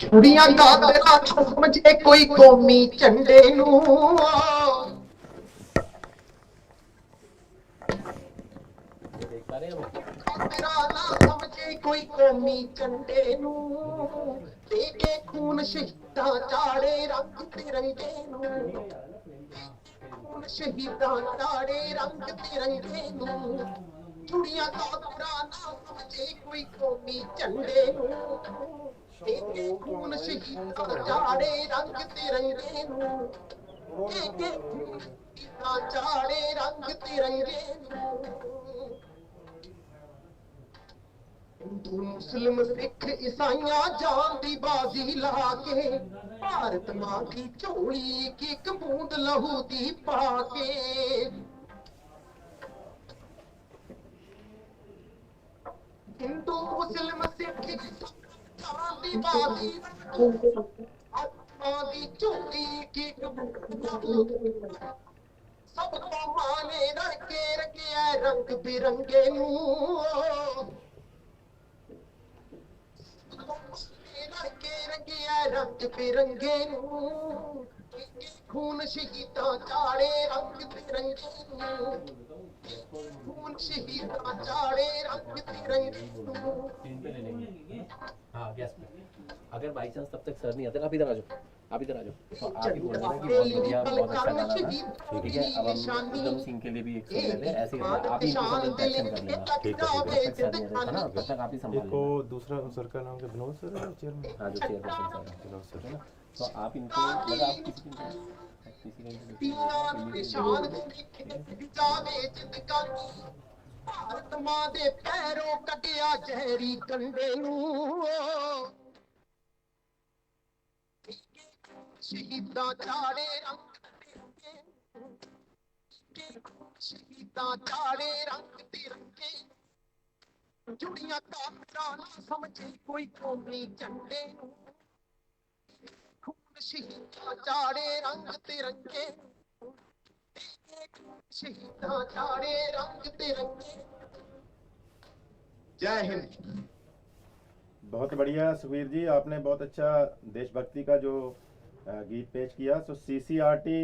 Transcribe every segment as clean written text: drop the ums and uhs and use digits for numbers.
ਕੁੜੀਆਂ ਕਾਦਰਾਂ ਸਮਝੇ ਕੋਈ ਕੌਮੀ ਝੰਡੇ ਨੂੰ ਕਾਦਰਾਂ ਨਾ ਸਮਝੇ ਕੋਈ ਕੌਮੀ ਝੰਡੇ ਨੂੰ ਦੇ ਕੇ ਖੂਨ ਸ਼ਹੀਦਾਂ ਚਾੜੇ ਰੰਗ ਤਿਰੰਗੇ ਨੂੰ ਖੂਨ ਸ਼ਹੀਦਾਂ ਚਾੜੇ ਰੰਗ ਤਿਰੰਗੇ ਨੂੰ ਕੁੜੀਆਂ ਕਾਦਰਾਂ ਨਾ ਸਮਝੇ ਕੋਈ ਕੌਮੀ ਝੰਡੇ ਨੂੰ के खून शहीदां चाड़े रंग तिरंगे नूं के खून शहीदां चाड़े रंग तिरंगे नूं हिंदू मुस्लिम सिख ईसाइयां जान दी बाजी ला के भारत मां दी झोली एक बूंद लहू दी पा के हिंदू मुस्लिम सिख दी बाजी आत्मा दी झोली एक बूंद सब कौमां ने रल के रंगिया रंग बिरंगे नूं के रंगिया रंग बिरंगे नूं खून शहीदां चाड़े रंग तिरंगे नूं खून शहीदां चाड़े रंग तिरंगे नूं। हाँ गैस पे अगर बाई चांस तब तक सर नहीं आते ना, आप इधर आ जाओ, आप इधर आ जाओ। तो आप ही बोल रहे ना कि बहुत बढ़िया बहुत अच्छा गाना था, ठीक है। अब हम उधम सिंह के लिए भी एक सुन लेते हैं, ऐसे ही आप ही इंट्रैक्शन कर लेना, ठीक है ठीक है। तब तक सर नहीं रहता ना, तब तक आप ही संभाल इनको लेना। दूसरा सर का नाम क्या विनोद सर है चेयरमैन? हाँ जो चेयरपर्सन सर है विनोद सर है ना, तो आप इनको मतलब आप किसी भारत मां दे पैरों कटिया जहरी कंडे नूं शहीदां चाड़े रंग तिरंगे शहीदां चाड़े रंग तिरंगे जुड़ियां काफिरां ना समझे कोई कौमी झंडे नूं खून शहीदां चाड़े रंग तिरंगे शहीदां चाड़े रंग तिरंगे। जय हिंद। बहुत बढ़िया सुखवीर जी, आपने बहुत अच्छा देशभक्ति का जो गीत पेश किया। तो सीसीआरटी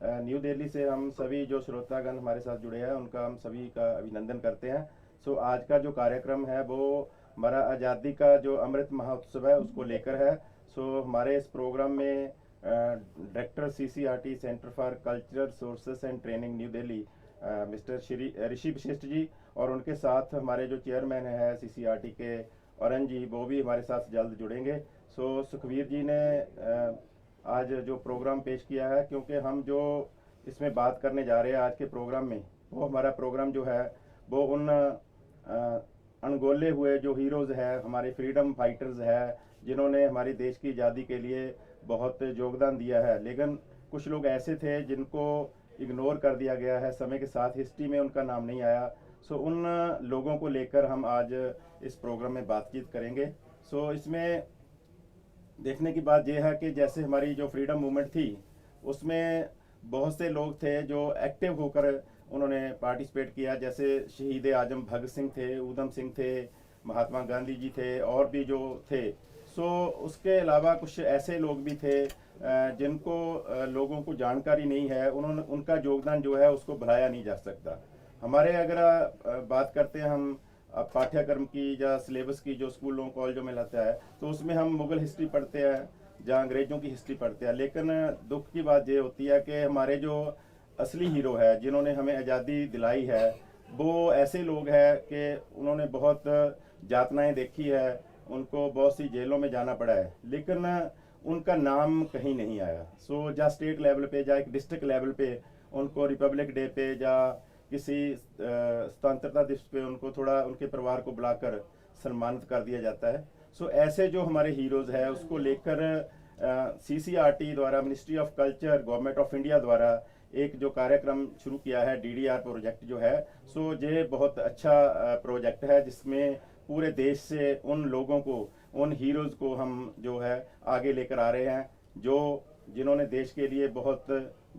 न्यू दिल्ली से हम सभी जो श्रोतागण हमारे साथ जुड़े हैं उनका हम सभी का अभिनंदन करते हैं। सो आज का जो कार्यक्रम है वो हमारा आज़ादी का जो अमृत महोत्सव है उसको लेकर है। सो हमारे इस प्रोग्राम में director CCRT centre for cultural sources and training new Delhi mister Shri Rishi Vashishtha ji और उनके साथ हमारे जो चेयरमैन है सीसीआरटी के औरन जी, वो भी हमारे साथ जल्द जुड़ेंगे। सो सुखवीर जी ने आज जो प्रोग्राम पेश किया है, क्योंकि हम जो इसमें बात करने जा रहे हैं आज के प्रोग्राम में, वो हमारा प्रोग्राम जो है वो उन अनगोले हुए जो हीरोज़ है, हमारे फ्रीडम फाइटर्स है, जिन्होंने हमारे देश की आज़ादी के लिए बहुत योगदान दिया है। लेकिन कुछ लोग ऐसे थे जिनको इग्नोर कर दिया गया है, समय के साथ हिस्ट्री में उनका नाम नहीं आया। सो उन लोगों को लेकर हम आज इस प्रोग्राम में बातचीत करेंगे। सो इसमें देखने की बात यह है कि जैसे हमारी जो फ्रीडम मूवमेंट थी उसमें बहुत से लोग थे जो एक्टिव होकर उन्होंने पार्टिसिपेट किया, जैसे शहीद आजम भगत सिंह थे, ऊधम सिंह थे, महात्मा गांधी जी थे और भी जो थे। सो उसके अलावा कुछ ऐसे लोग भी थे जिनको लोगों को जानकारी नहीं है, उन्होंने उनका योगदान जो है उसको भुलाया नहीं जा सकता। हमारे अगर बात करते हैं हम पाठ्यक्रम की या सिलेबस की जो स्कूलों कॉलेजों में लाता है, तो उसमें हम मुग़ल हिस्ट्री पढ़ते हैं या अंग्रेज़ों की हिस्ट्री पढ़ते हैं। लेकिन दुख की बात ये होती है कि हमारे जो असली हीरो है जिन्होंने हमें आज़ादी दिलाई है वो ऐसे लोग हैं कि उन्होंने बहुत यातनाएं देखी है, उनको बहुत सी जेलों में जाना पड़ा है, लेकिन उनका नाम कहीं नहीं आया। सो या स्टेट लेवल पे या एक डिस्ट्रिक्ट लेवल पे उनको रिपब्लिक डे पे या किसी स्वतंत्रता दिवस पे उनको थोड़ा उनके परिवार को बुलाकर सम्मानित कर दिया जाता है। सो ऐसे जो हमारे हीरोज़ हैं उसको लेकर सीसीआरटी द्वारा, ministry of culture, government of India द्वारा एक जो कार्यक्रम शुरू किया है, डीडीआर प्रोजेक्ट जो है, सो ये बहुत अच्छा प्रोजेक्ट है जिसमें पूरे देश से उन लोगों को, उन हीरोज़ को हम जो है आगे लेकर आ रहे हैं जो जिन्होंने देश के लिए बहुत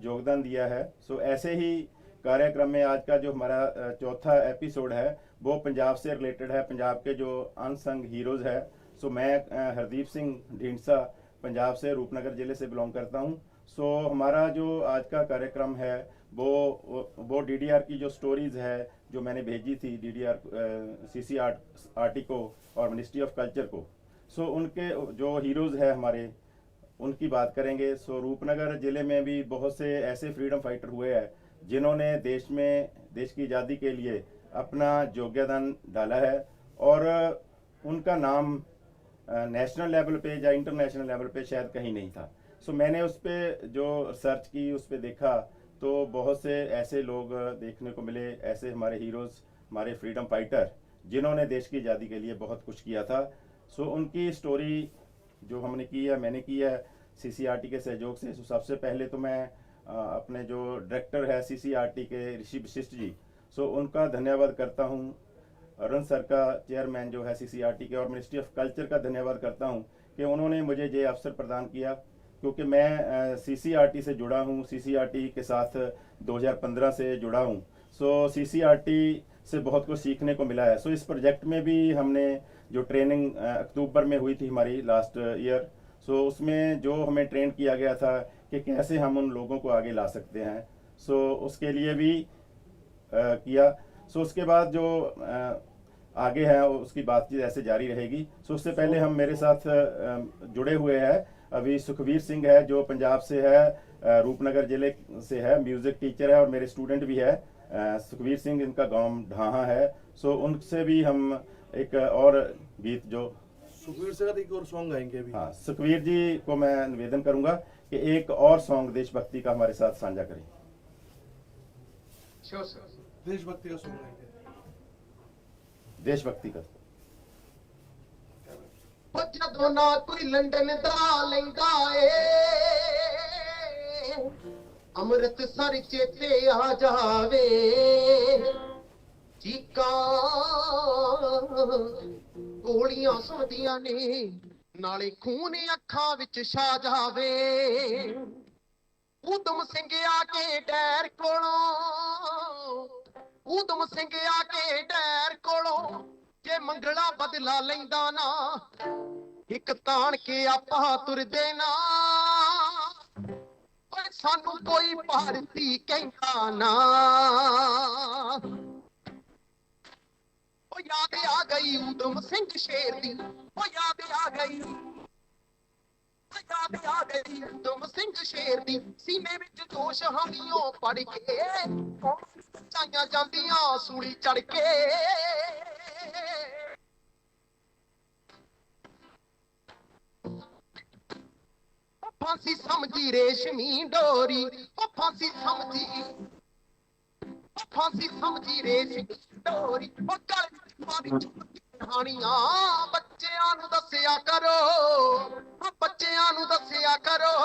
योगदान दिया है। सो ऐसे ही कार्यक्रम में आज का जो हमारा चौथा एपिसोड है वो पंजाब से रिलेटेड है, पंजाब के जो अनसंग हीरोज़ है। सो मैं हरदीप सिंह ढींडसा पंजाब से रूपनगर ज़िले से बिलोंग करता हूँ। सो हमारा जो आज का कार्यक्रम है वो डीडीआर की जो स्टोरीज़ है जो मैंने भेजी थी डीडीआर CCRT को और मिनिस्ट्री ऑफ कल्चर को, सो उनके जो हीरोज़ है हमारे उनकी बात करेंगे। सो रूपनगर ज़िले में भी बहुत से ऐसे फ्रीडम फाइटर हुए हैं जिन्होंने देश की आज़ादी के लिए अपना योगदान डाला है और उनका नाम नेशनल लेवल पे या इंटरनेशनल लेवल पे शायद कहीं नहीं था। सो मैंने उस पर जो सर्च की, उस पर देखा तो बहुत से ऐसे लोग देखने को मिले, ऐसे हमारे हीरोज़, हमारे फ्रीडम फाइटर जिन्होंने देश की आज़ादी के लिए बहुत कुछ किया था। सो उनकी स्टोरी जो हमने की है, मैंने की है CCRT के सहयोग से। सो सबसे पहले तो मैं अपने जो डायरेक्टर है CCRT के ऋषि वशिष्ठ जी, सो उनका धन्यवाद करता हूँ। अरुण सर का चेयरमैन जो है CCRT के, और मिनिस्ट्री ऑफ कल्चर का धन्यवाद करता हूँ कि उन्होंने मुझे ये अवसर प्रदान किया, क्योंकि मैं CCRT से जुड़ा हूँ, CCRT के साथ 2015 से जुड़ा हूँ। सो CCRT से बहुत कुछ सीखने को मिला है। सो इस प्रोजेक्ट में भी हमने जो ट्रेनिंग अक्टूबर में हुई थी हमारी लास्ट ईयर, सो उसमें जो हमें ट्रेन किया गया था कि कैसे हम उन लोगों को आगे ला सकते हैं, सो उसके लिए भी किया। सो उसके बाद जो आगे है उसकी बातचीत ऐसे जारी रहेगी। सो उससे पहले हम मेरे साथ जुड़े हुए हैं अभी सुखवीर सिंह है जो पंजाब से है, रूपनगर ज़िले से है, म्यूज़िक टीचर है और मेरे स्टूडेंट भी है। सुखवीर सिंह इनका गांव ढाहा है। सो उनसे भी हम एक और गीत जो सुखवीर से एक और सॉन्ग गाएंगे अभी। हाँ, सुखवीर जी को मैं निवेदन करूंगा कि एक और सॉन्ग देशभक्ति का हमारे साथ साझा करें। देशभक्ति का सॉन्ग गाएंगे। देशभक्ति का ਜਦੋਂ ਨਾ ਕੋਈ ਲੰਡਨ ਦਾ ਲੈਂਦਾ ਏ ਅੰਮ੍ਰਿਤਸਰ ਚੇਤੇ ਆ ਜਾਵੇ ਚੀਕਾਂ ਗੋਲੀਆਂ ਸੁਣਦੀਆਂ ਨੇ ਨਾਲੇ ਖੂਨ ਅੱਖਾਂ ਵਿੱਚ ਛਾ ਜਾਵੇ ਊਧਮ ਸਿੰਘ ਆ ਕੇ ਡੈਰ ਕੋਲੋਂ ਊਧਮ ਸਿੰਘ ਆ ਕੇ ਡੈਰ ਕੋਲੋਂ ਜੇ ਮੰਗਲਾ ਬਦਲਾ ਲੈਂਦਾ ਨਾ ਇੱਕ ਤਾਣ ਕੇ ਆਪਾਂ ਤੁਰਦੇ ਨਾ ਓਏ ਸਾਨੂੰ ਕੋਈ ਭਾਰਤੀ ਕਹਿੰਦਾ ਨਾ ਓ ਯਾਦ ਆ ਗਈ ਊਧਮ ਸਿੰਘ ਸ਼ੇਰ ਦੀ ਓ ਯਾਦ ਆ ਗਈ ਯਾਦ ਆ ਗਈ ਊਧਮ ਸਿੰਘ ਸ਼ੇਰ ਦੀ ਸੀਨੇ ਵਿੱਚ ਜੋਸ਼ ਹਾਨੀਓ ਪੜ ਕੇ ਚਾਈਆਂ ਜਾਂਦੀਆਂ ਸੂਲੀ ਚੜ ਕੇ फांसी समझी रेशमी डोरी ओ फांसी समझी रेशमी डोरी ओ गल मारी कहानियां बच्चियां नू दस्सिया करो ओ बच्चियां नू दस्सिया करो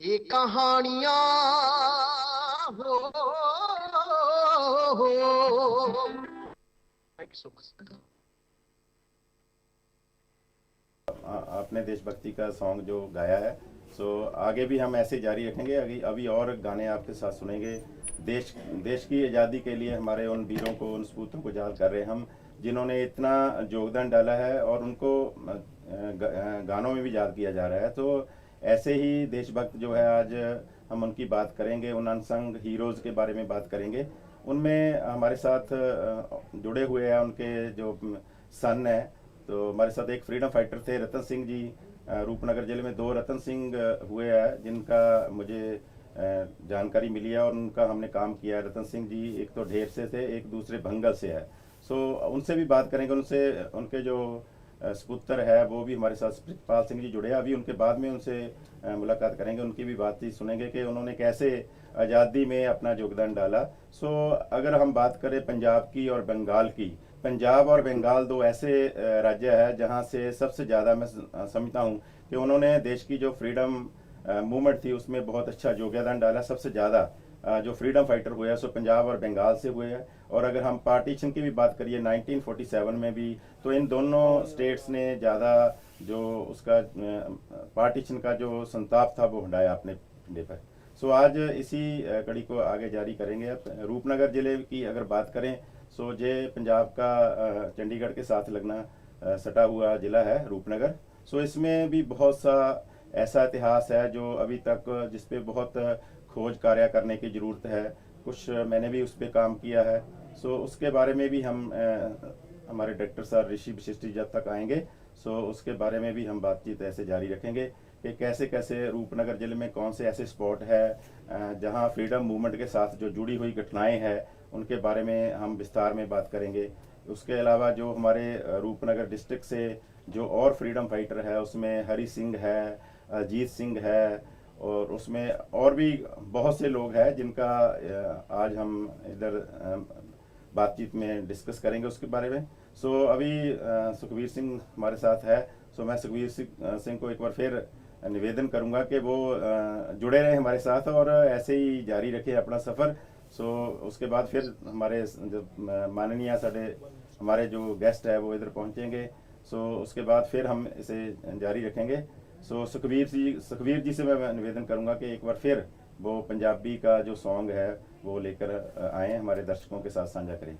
ये कहानियां हो थैंक यू सो मच। आपने देशभक्ति का सॉन्ग जो गाया है, सो आगे भी हम ऐसे जारी रखेंगे। अभी और गाने आपके साथ सुनेंगे। देश की आज़ादी के लिए हमारे उन वीरों को, उन सपूतों को याद कर रहे हैं हम जिन्होंने इतना योगदान डाला है और उनको गानों में भी याद किया जा रहा है। तो ऐसे ही देशभक्त जो है आज हम उनकी बात करेंगे, उन अनसंग हीरोज़ के बारे में बात करेंगे। उनमें हमारे साथ जुड़े हुए हैं उनके जो सन है, तो हमारे साथ एक फ्रीडम फाइटर थे रतन सिंह जी। रूपनगर ज़िले में 2 रतन सिंह हुए हैं जिनका मुझे जानकारी मिली है और उनका हमने काम किया है। रतन सिंह जी एक तो ढेर से थे, एक दूसरे भंगल से है। सो उनसे भी बात करेंगे। उनके जो सपुत्र है वो भी हमारे साथ प्रितपाल सिंह जी जुड़े हैं। अभी उनके बाद में उनसे मुलाकात करेंगे, उनकी भी बातचीत सुनेंगे कि उन्होंने कैसे आज़ादी में अपना योगदान डाला। सो अगर हम बात करें पंजाब की और बंगाल की, पंजाब और बंगाल 2 ऐसे राज्य है जहां से सबसे ज़्यादा मैं समझता हूं कि उन्होंने देश की जो फ्रीडम मूवमेंट थी उसमें बहुत अच्छा योगदान डाला। सबसे ज़्यादा जो फ्रीडम फाइटर हुए हैं सो पंजाब और बंगाल से हुए हैं। और अगर हम पार्टीशन की भी बात करिए 1947 में भी, तो इन दोनों स्टेट्स ने ज़्यादा जो उसका पार्टीशन का जो संताप था वो हटाया अपने पिंडे पर। सो आज इसी कड़ी को आगे जारी करेंगे। रूपनगर ज़िले की अगर बात करें सो ये पंजाब का चंडीगढ़ के साथ लगना सटा हुआ जिला है रूपनगर। सो इसमें भी बहुत सा ऐसा इतिहास है जो अभी तक जिस पे बहुत खोज कार्य करने की ज़रूरत है। कुछ मैंने भी उस पर काम किया है। सो उसके बारे में भी हम हमारे डायरेक्टर सर ऋषि वशिष्ठ जब तक आएंगे सो उसके बारे में भी हम बातचीत ऐसे जारी रखेंगे कि कैसे कैसे रूपनगर ज़िले में कौन से ऐसे स्पॉट है जहां फ्रीडम मूवमेंट के साथ जो जुड़ी हुई घटनाएं हैं उनके बारे में हम विस्तार में बात करेंगे। उसके अलावा जो हमारे रूपनगर डिस्ट्रिक्ट से जो और फ्रीडम फाइटर है उसमें हरी सिंह है, अजीत सिंह है और उसमें और भी बहुत से लोग हैं जिनका आज हम इधर बातचीत में डिस्कस करेंगे उसके बारे में। सो अभी सुखबीर सिंह हमारे साथ है। सो मैं सुखबीर सिंह को एक बार फिर निवेदन करूंगा कि वो जुड़े रहें हमारे साथ और ऐसे ही जारी रखें अपना सफ़र। सो उसके बाद फिर हमारे जब माननीय हमारे जो गेस्ट है वो इधर पहुंचेंगे। सो उसके बाद फिर हम इसे जारी रखेंगे। सो सुखबीर जी से मैं निवेदन करूंगा कि एक बार फिर वो पंजाबी का जो सॉन्ग है वो लेकर आए हमारे दर्शकों के साथ साझा करें।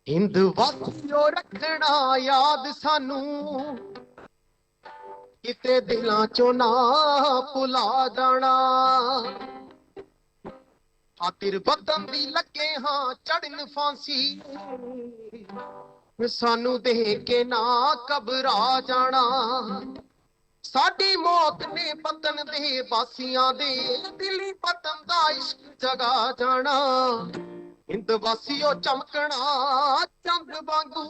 हिंद वासियों रखना याद सानू किते दिलां चों ना भुला जाना। खातिर वतन दी लगे हां चढ़न फांसी सानू देख के ना घबरा जाना। साडी मौत ने वतन दे वासियां दे दिली वतन दा इश्क जगा जाना। हिंद वासियों चमकना चंद वांगू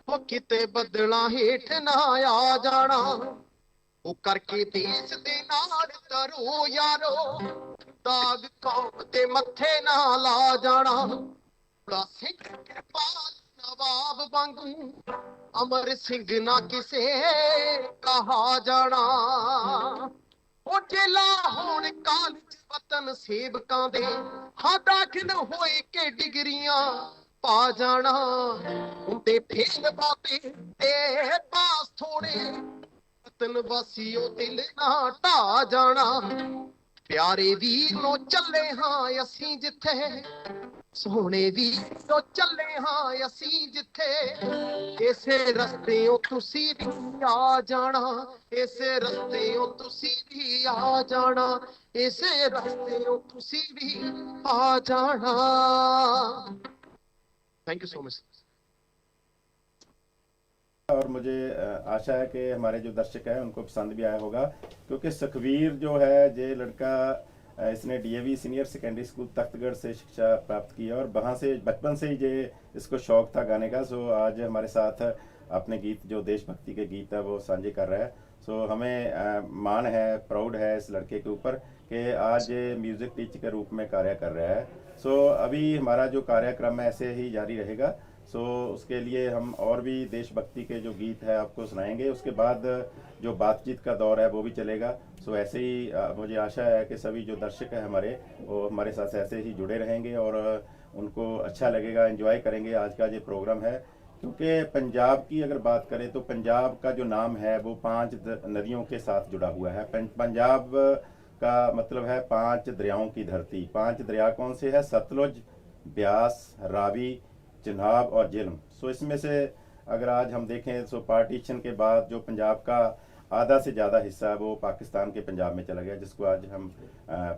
वो किते बदला हेठ ना आ जाना। वो करके देश दे नाल तरो यारो दाग कौम ते मथे ना ला जाना। सिंह कृपाल नवाब वांगू अमर सिंह ना किसे कहा जाना। ओ जेला होण कालज वतन सेवकां दे हां दाखिल होए के डिग्रियां पा जाना। उंदे फेल बाते ते पास थोड़े वतन वासियों दिल ना ढा जाना। प्यारे वीर नो चले हां असीं जिथे सोहणे वीर नो चले हां असीं जिथे इसे रस्तेओं तुसी भी आ जाना। इसे रस्तेओं तुसी भी आ जाना। इसे रस्तेओं तुसी भी आ जाना। Thank you so much. और मुझे आशा है कि हमारे जो दर्शक हैं उनको पसंद भी आया होगा क्योंकि सुखबीर जो है ये लड़का इसने DAV senior secondary school Takhtgarh से शिक्षा प्राप्त की है और वहाँ से बचपन से ही ये इसको शौक था गाने का। सो आज हमारे साथ अपने गीत जो देशभक्ति के गीत है वो साझे कर रहा है। सो हमें मान है, प्राउड है इस लड़के के ऊपर कि आज ये म्यूज़िक टीचर के रूप में कार्य कर रहा है। सो अभी हमारा जो कार्यक्रम है ऐसे ही जारी रहेगा। सो उसके लिए हम और भी देशभक्ति के जो गीत है आपको सुनाएंगे। उसके बाद जो बातचीत का दौर है वो भी चलेगा। सो ऐसे ही मुझे आशा है कि सभी जो दर्शक हैं हमारे वो हमारे साथ ऐसे ही जुड़े रहेंगे और उनको अच्छा लगेगा, एंजॉय करेंगे आज का ये प्रोग्राम है। क्योंकि पंजाब की अगर बात करें तो पंजाब का जो नाम है वो 5 नदियों के साथ जुड़ा हुआ है। पंजाब का मतलब है 5 दरियाओं की धरती। 5 दरिया कौन से है? सतलुज, ब्यास, रावी, चिनाब और झेलम। सो इसमें से अगर आज हम देखें सो पार्टीशन के बाद जो पंजाब का आधा से ज़्यादा हिस्सा है वो पाकिस्तान के पंजाब में चला गया, जिसको आज हम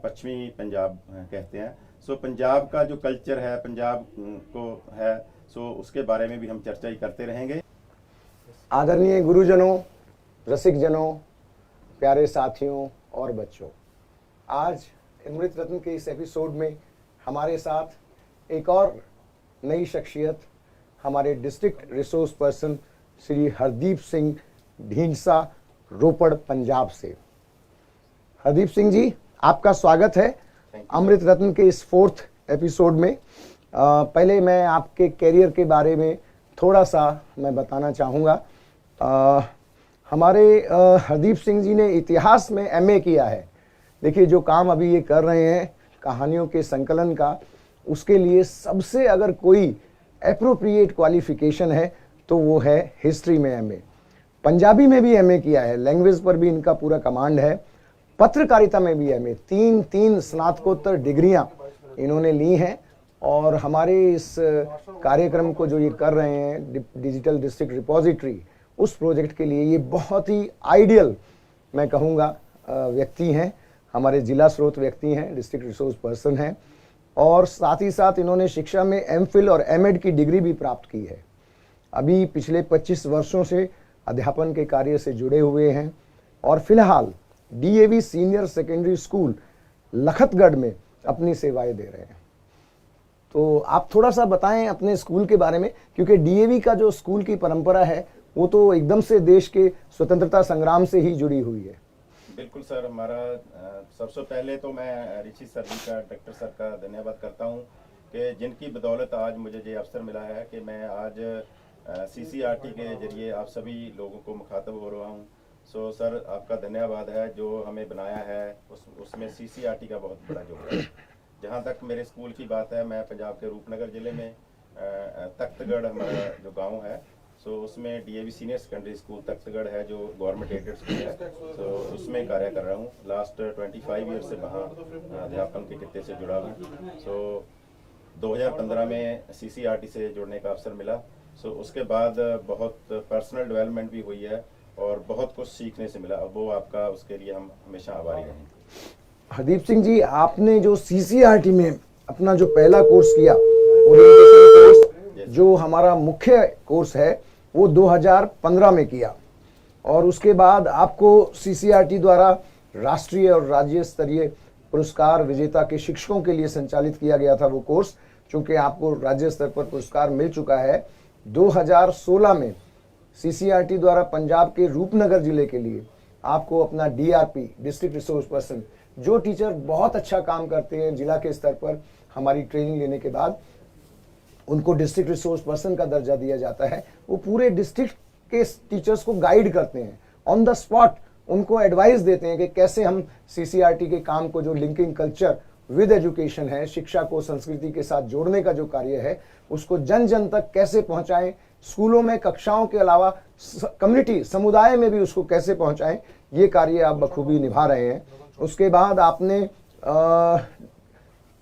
पश्चिमी पंजाब कहते हैं। सो पंजाब का जो कल्चर है पंजाब को है सो उसके बारे में भी हम चर्चा ही करते रहेंगे। आदरणीय गुरुजनों, रसिकजनों, प्यारे साथियों और बच्चों, आज अमृत रत्न के इस एपिसोड में हमारे साथ एक और नई शख्सियत हमारे district resource person Shri Hardeep Singh Dhindsa, Ropar, Punjab से। हरदीप सिंह जी, आपका स्वागत है अमृत रत्न के इस 4th एपिसोड में। पहले मैं आपके कैरियर के बारे में थोड़ा सा मैं बताना चाहूँगा। हमारे हरदीप सिंह जी ने इतिहास में एमए किया है। देखिए जो काम अभी ये कर रहे हैं कहानियों के संकलन का, उसके लिए सबसे अगर कोई एप्रोप्रिएट क्वालिफिकेशन है तो वो है हिस्ट्री में एमए। पंजाबी में भी एमए किया है, लैंग्वेज पर भी इनका पूरा कमांड है। पत्रकारिता में भी एमए, तीन स्नातकोत्तर डिग्रियां इन्होंने ली हैं। और हमारे इस कार्यक्रम को जो ये कर रहे हैं डिजिटल डिस्ट्रिक्ट रिपोजिटरी, उस प्रोजेक्ट के लिए ये बहुत ही आइडियल मैं कहूँगा व्यक्ति हैं, हमारे जिला स्रोत व्यक्ति हैं, डिस्ट्रिक्ट रिसोर्स पर्सन हैं। और साथ ही साथ इन्होंने शिक्षा में एमफिल और एमएड की डिग्री भी प्राप्त की है। अभी पिछले 25 वर्षों से अध्यापन के कार्य से जुड़े हुए हैं और फिलहाल डीएवी सीनियर सेकेंडरी स्कूल लखतगढ़ में अपनी सेवाएं दे रहे हैं। तो आप थोड़ा सा बताएं अपने स्कूल के बारे में, क्योंकि डीएवी का जो स्कूल की परंपरा है वो तो एकदम से देश के स्वतंत्रता संग्राम से ही जुड़ी हुई है। बिल्कुल सर, हमारा सबसे पहले तो मैं ऋषि सर जी का, डॉक्टर सर का धन्यवाद करता हूं कि जिनकी बदौलत आज मुझे ये अवसर मिला है कि मैं आज सीसीआरटी के जरिए आप सभी लोगों को मुखातब हो रहा हूं। सो सर, आपका धन्यवाद है, जो हमें बनाया है उसमें सीसीआरटी का बहुत बड़ा योगदान है। जहाँ तक मेरे स्कूल की बात है, मैं पंजाब के रूपनगर ज़िले में तख्तगढ़ हमारा जो गांव है, सो उसमें DAV senior secondary school Takhtgarh है, जो गवर्नमेंट एडेड स्कूल है। सो उसमें कार्य कर रहा हूँ। लास्ट 25 ईयर से वहाँ अध्यापन के कित्ते से जुड़ा हूँ। सो 2015 में सीसीआरटी से जुड़ने का अवसर मिला। सो उसके बाद बहुत पर्सनल डेवलपमेंट भी हुई है और बहुत कुछ सीखने से मिला। अब वो आपका, उसके लिए हम हमेशा आभारी रहेंगे। हरदीप सिंह जी, आपने जो सीसीआरटी में अपना जो पहला कोर्स किया, ओरिएंटेशन कोर्स, जो हमारा मुख्य कोर्स है, वो 2015 में किया और उसके बाद आपको सीसीआरटी द्वारा राष्ट्रीय और राज्य स्तरीय पुरस्कार विजेता के शिक्षकों के लिए संचालित किया गया था वो कोर्स। चूंकि आपको राज्य स्तर पर पुरस्कार मिल चुका है, 2016 में सीसीआरटी द्वारा पंजाब के रूपनगर जिले के लिए आपको अपना डीआरपी, डिस्ट्रिक्ट रिसोर्स पर्सन, जो टीचर बहुत अच्छा काम करते हैं जिला के स्तर पर, हमारी ट्रेनिंग लेने के बाद उनको डिस्ट्रिक्ट रिसोर्स पर्सन का दर्जा दिया जाता है। वो पूरे डिस्ट्रिक्ट के टीचर्स को गाइड करते हैं, ऑन द स्पॉट उनको एडवाइस देते हैं कि कैसे हम सीसीआरटी के काम को, जो लिंकिंग कल्चर विद एजुकेशन है, शिक्षा को संस्कृति के साथ जोड़ने का जो कार्य है, उसको जन जन तक कैसे पहुंचाएं, स्कूलों में कक्षाओं के अलावा कम्युनिटी, समुदाय में भी उसको कैसे पहुंचाएं, ये कार्य आप बखूबी निभा रहे हैं। उसके बाद आपने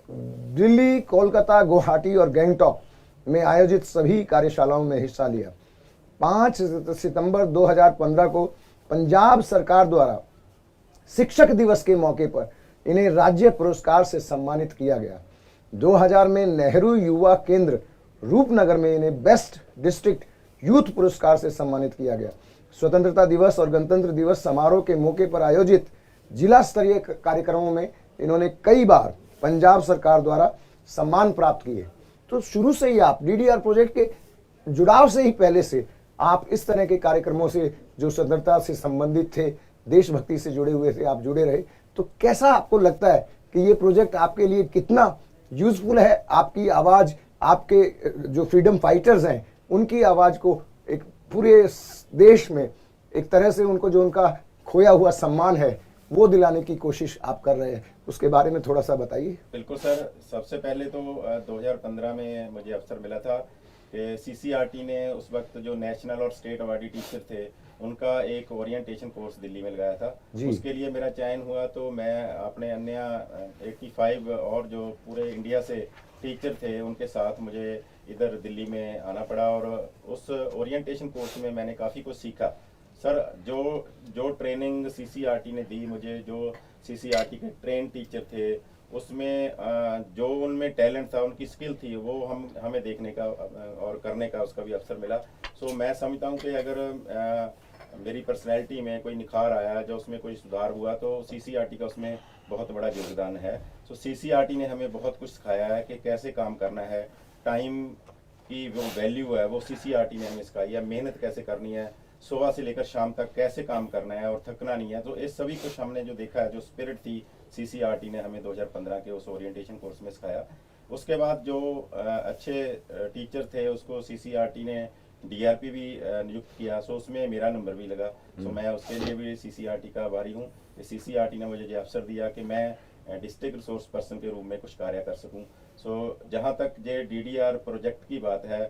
दिल्ली, कोलकाता, गुवाहाटी और गैंगटॉक में आयोजित सभी कार्यशालाओं में हिस्सा लिया। 5 सितंबर 2015 को पंजाब सरकार द्वारा शिक्षक दिवस के मौके पर इन्हें राज्य पुरस्कार से सम्मानित किया गया। 2000 में नेहरू युवा केंद्र रूपनगर में इन्हें बेस्ट डिस्ट्रिक्ट यूथ पुरस्कार से सम्मानित किया गया। स्वतंत्रता दिवस और गणतंत्र दिवस समारोह के मौके पर आयोजित जिला स्तरीय कार्यक्रमों में इन्होंने कई बार पंजाब सरकार द्वारा सम्मान प्राप्त किए। तो शुरू से ही आप डीडीआर प्रोजेक्ट के जुड़ाव से ही पहले से आप इस तरह के कार्यक्रमों से, जो स्वतंत्रता से संबंधित थे, देशभक्ति से जुड़े हुए थे, आप जुड़े रहे। तो कैसा आपको लगता है कि ये प्रोजेक्ट आपके लिए कितना यूजफुल है? आपकी आवाज़, आपके जो फ्रीडम फाइटर्स हैं, उनकी आवाज़ को एक पूरे देश में एक तरह से उनको जो उनका खोया हुआ सम्मान है वो दिलाने की कोशिश आप कर रहे हैं, उसके बारे में थोड़ा सा बताइए। बिल्कुल सर, सबसे पहले तो 2015 में मुझे अवसर मिला था कि सीसीआरटी ने उस वक्त जो नेशनल और स्टेट अवार्डी टीचर थे, उनका एक ओरिएंटेशन कोर्स दिल्ली में लगाया था। उसके लिए मेरा चयन हुआ, तो मैं अपने अन्य 85 और जो पूरे इंडिया से टीचर थे उनके साथ मुझे इधर दिल्ली में आना पड़ा और उस ओरिएंटेशन कोर्स में मैंने काफ़ी कुछ सीखा। सर, जो ट्रेनिंग सीसीआरटी ने दी मुझे, जो सीसीआरटी के ट्रेन टीचर थे, उसमें जो उनमें टैलेंट था, उनकी स्किल थी, वो हमें देखने का और करने का उसका भी अवसर मिला। सो मैं समझता हूँ कि अगर मेरी पर्सनैलिटी में कोई निखार आया, जो उसमें कोई सुधार हुआ, तो सीसीआरटी का उसमें बहुत बड़ा योगदान है। सो सीसीआरटी ने हमें बहुत कुछ सिखाया है कि कैसे काम करना है, टाइम की जो वैल्यू है वो सीसीआरटी ने हमें सिखाई है, मेहनत कैसे करनी है, सुबह से लेकर शाम तक कैसे काम करना है और थकना नहीं है। तो इस सभी कुछ हमने जो देखा है, जो स्पिरिट थी, सीसीआरटी ने हमें 2015 के उस ओरिएंटेशन कोर्स में सिखाया। उसके बाद जो अच्छे टीचर थे, उसको सीसीआरटी ने डीआरपी भी नियुक्त किया। सो उसमें मेरा नंबर भी लगा। सो मैं उसके लिए भी सीसीआरटी का आभारी हूँ। सीसीआरटी ने मुझे ये अवसर दिया कि मैं डिस्ट्रिक्ट रिसोर्स पर्सन के रूप में कुछ कार्य कर सकूं। सो जहां तक ये डीडीआर प्रोजेक्ट की बात है,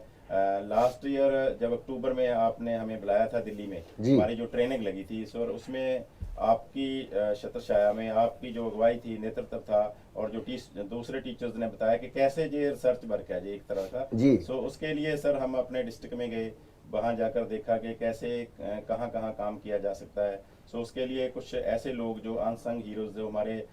लास्ट ईयर जब अक्टूबर में आपने हमें बुलाया था दिल्ली में, हमारी जो ट्रेनिंग लगी थी, सो उसमें आपकी छत्रछाया में आपकी जो अगुवाई थी, नेतृत्व था, और जो दूसरे टीचर्स ने बताया कि कैसे ये रिसर्च वर्क है जी एक तरह का जी। सो उसके लिए सर हम अपने डिस्ट्रिक्ट में गए, वहाँ जाकर देखा कि कैसे कहाँ कहाँ काम किया जा सकता है। सो उसके लिए कुछ ऐसे लोग जो अनसंग हीरोज जो हमारे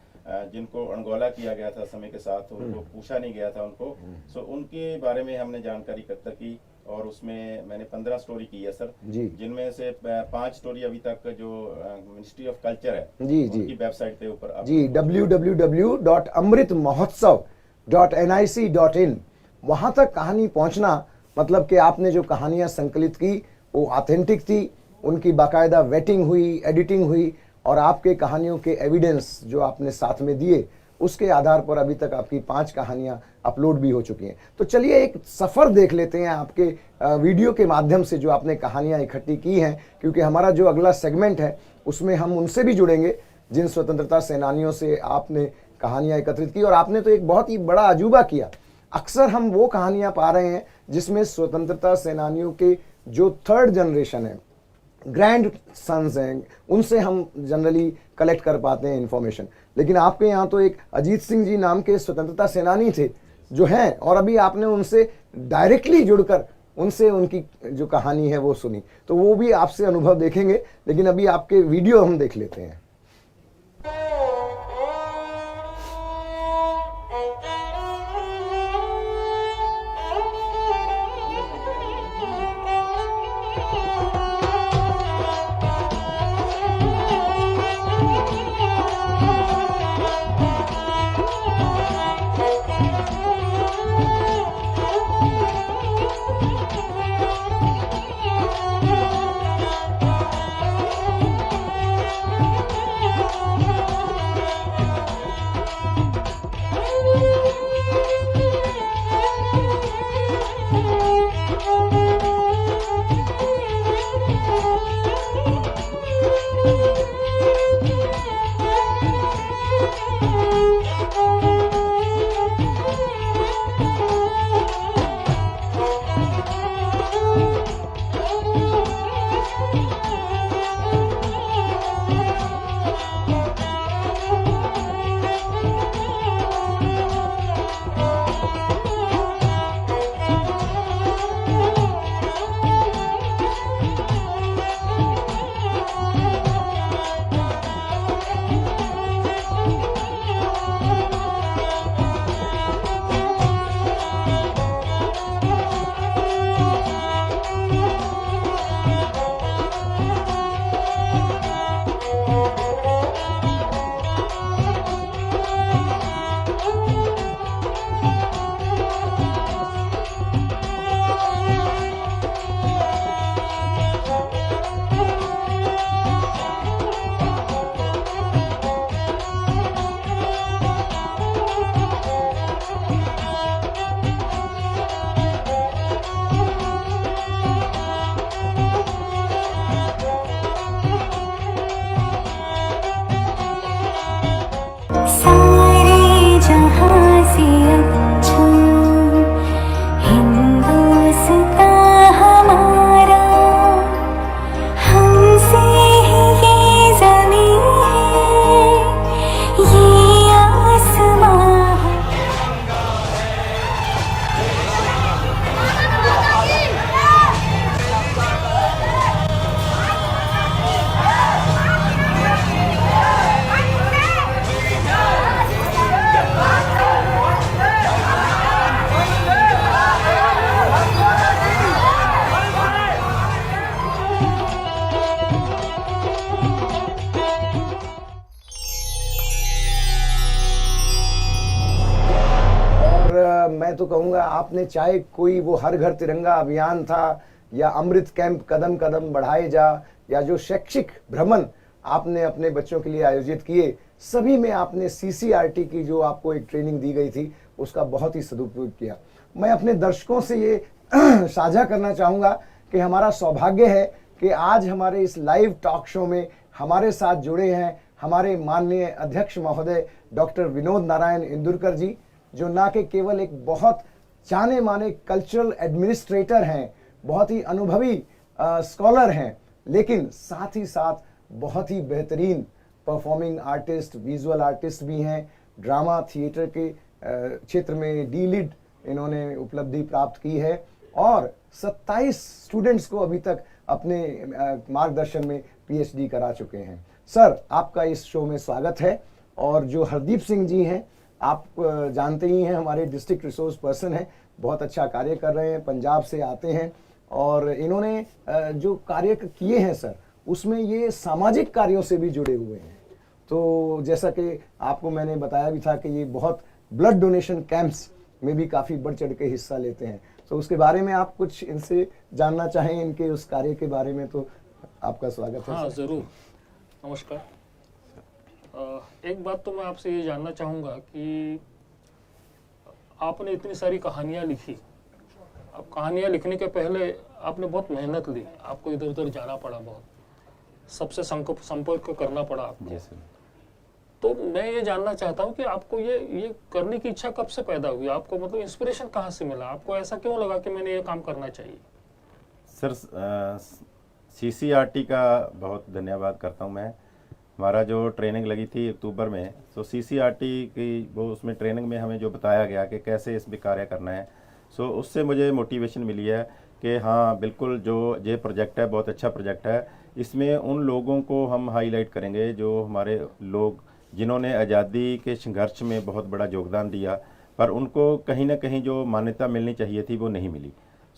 जिनको अनगौला किया गया था समय के साथ, उनको पूछा नहीं गया था उनको, सो उनके बारे में हमने जानकारी इकट्ठा की और उसमें मैंने 15 स्टोरी की है सर जी। जिनमें से 5 स्टोरी अभी तक जो मिनिस्ट्री ऑफ कल्चर है जी उनकी वेबसाइट पे ऊपर जी www.amritmahotsav.nic.in वहाँ तक कहानी पहुँचना मतलब कि आपने जो कहानियाँ संकलित की वो ऑथेंटिक थी, उनकी बाकायदा वेटिंग हुई, एडिटिंग हुई और आपके कहानियों के एविडेंस जो आपने साथ में दिए उसके आधार पर अभी तक आपकी 5 कहानियां अपलोड भी हो चुकी हैं। तो चलिए एक सफ़र देख लेते हैं आपके वीडियो के माध्यम से जो आपने कहानियां इकट्ठी की हैं, क्योंकि हमारा जो अगला सेगमेंट है उसमें हम उनसे भी जुड़ेंगे जिन स्वतंत्रता सेनानियों से आपने कहानियां एकत्रित की। और आपने तो एक बहुत ही बड़ा अजूबा किया। अक्सर हम वो कहानियां पा रहे हैं जिसमें स्वतंत्रता सेनानियों के जो 3rd जनरेशन है, ग्रैंड सन्स हैं, उनसे हम जनरली कलेक्ट कर पाते हैं इंफॉर्मेशन, लेकिन आपके यहाँ तो एक अजीत सिंह जी नाम के स्वतंत्रता सेनानी थे जो हैं, और अभी आपने उनसे डायरेक्टली जुड़कर उनसे उनकी जो कहानी है वो सुनी, तो वो भी आपसे अनुभव देखेंगे। लेकिन अभी आपके वीडियो हम देख लेते हैं। मैं तो कहूँगा आपने चाहे कोई वो हर घर तिरंगा अभियान था या अमृत कैंप कदम कदम बढ़ाए जा या जो शैक्षिक भ्रमण आपने अपने बच्चों के लिए आयोजित किए, सभी में आपने CCRT की जो आपको एक ट्रेनिंग दी गई थी उसका बहुत ही सदुपयोग किया। मैं अपने दर्शकों से ये साझा करना चाहूँगा कि हमारा सौभाग्य है कि आज हमारे इस लाइव टॉक शो में हमारे साथ जुड़े हैं हमारे माननीय अध्यक्ष महोदय डॉक्टर विनोद नारायण इंदुरकर जी, जो ना कि केवल एक बहुत जाने माने कल्चरल एडमिनिस्ट्रेटर हैं, बहुत ही अनुभवी स्कॉलर हैं, लेकिन साथ ही साथ बहुत ही बेहतरीन परफॉर्मिंग आर्टिस्ट, विजुअल आर्टिस्ट भी हैं, ड्रामा थिएटर के क्षेत्र में डी लीड इन्होंने उपलब्धि प्राप्त की है और 27 स्टूडेंट्स को अभी तक अपने मार्गदर्शन में पीएचडी करा चुके हैं। सर, आपका इस शो में स्वागत है। और जो हरदीप सिंह जी हैं, आप जानते ही हैं, हमारे डिस्ट्रिक्ट रिसोर्स पर्सन हैं, बहुत अच्छा कार्य कर रहे हैं, पंजाब से आते हैं और इन्होंने जो कार्य किए हैं सर, उसमें ये सामाजिक कार्यों से भी जुड़े हुए हैं। तो जैसा कि आपको मैंने बताया भी था कि ये बहुत ब्लड डोनेशन कैंप्स में भी काफ़ी बढ़ चढ़ के हिस्सा लेते हैं। तो उसके बारे में आप कुछ इनसे जानना चाहें, इनके उस कार्य के बारे में, तो आपका स्वागत है। हाँ ज़रूर, नमस्कार। एक बात तो मैं आपसे ये जानना चाहूँगा कि आपने इतनी सारी कहानियाँ लिखी, अब कहानियाँ लिखने के पहले आपने बहुत मेहनत ली, आपको इधर उधर जाना पड़ा, बहुत सबसे संपर्क करना पड़ा आपको। जी सर। तो मैं ये जानना चाहता हूँ कि आपको ये करने की इच्छा कब से पैदा हुई, आपको मतलब इंस्पिरेशन कहाँ से मिला, आपको ऐसा क्यों लगा कि मैंने ये काम करना चाहिए? सर, CCRT का बहुत धन्यवाद करता हूँ मैं। हमारा जो ट्रेनिंग लगी थी अक्टूबर में, तो CCRT की वो उसमें ट्रेनिंग में हमें जो बताया गया कि कैसे इसमें कार्य करना है, सो उससे मुझे मोटिवेशन मिली है कि हाँ बिल्कुल जो ये प्रोजेक्ट है बहुत अच्छा प्रोजेक्ट है। इसमें उन लोगों को हम हाईलाइट करेंगे जो हमारे लोग जिन्होंने आज़ादी के संघर्ष में बहुत बड़ा योगदान दिया, पर उनको कहीं ना कहीं जो मान्यता मिलनी चाहिए थी वो नहीं मिली।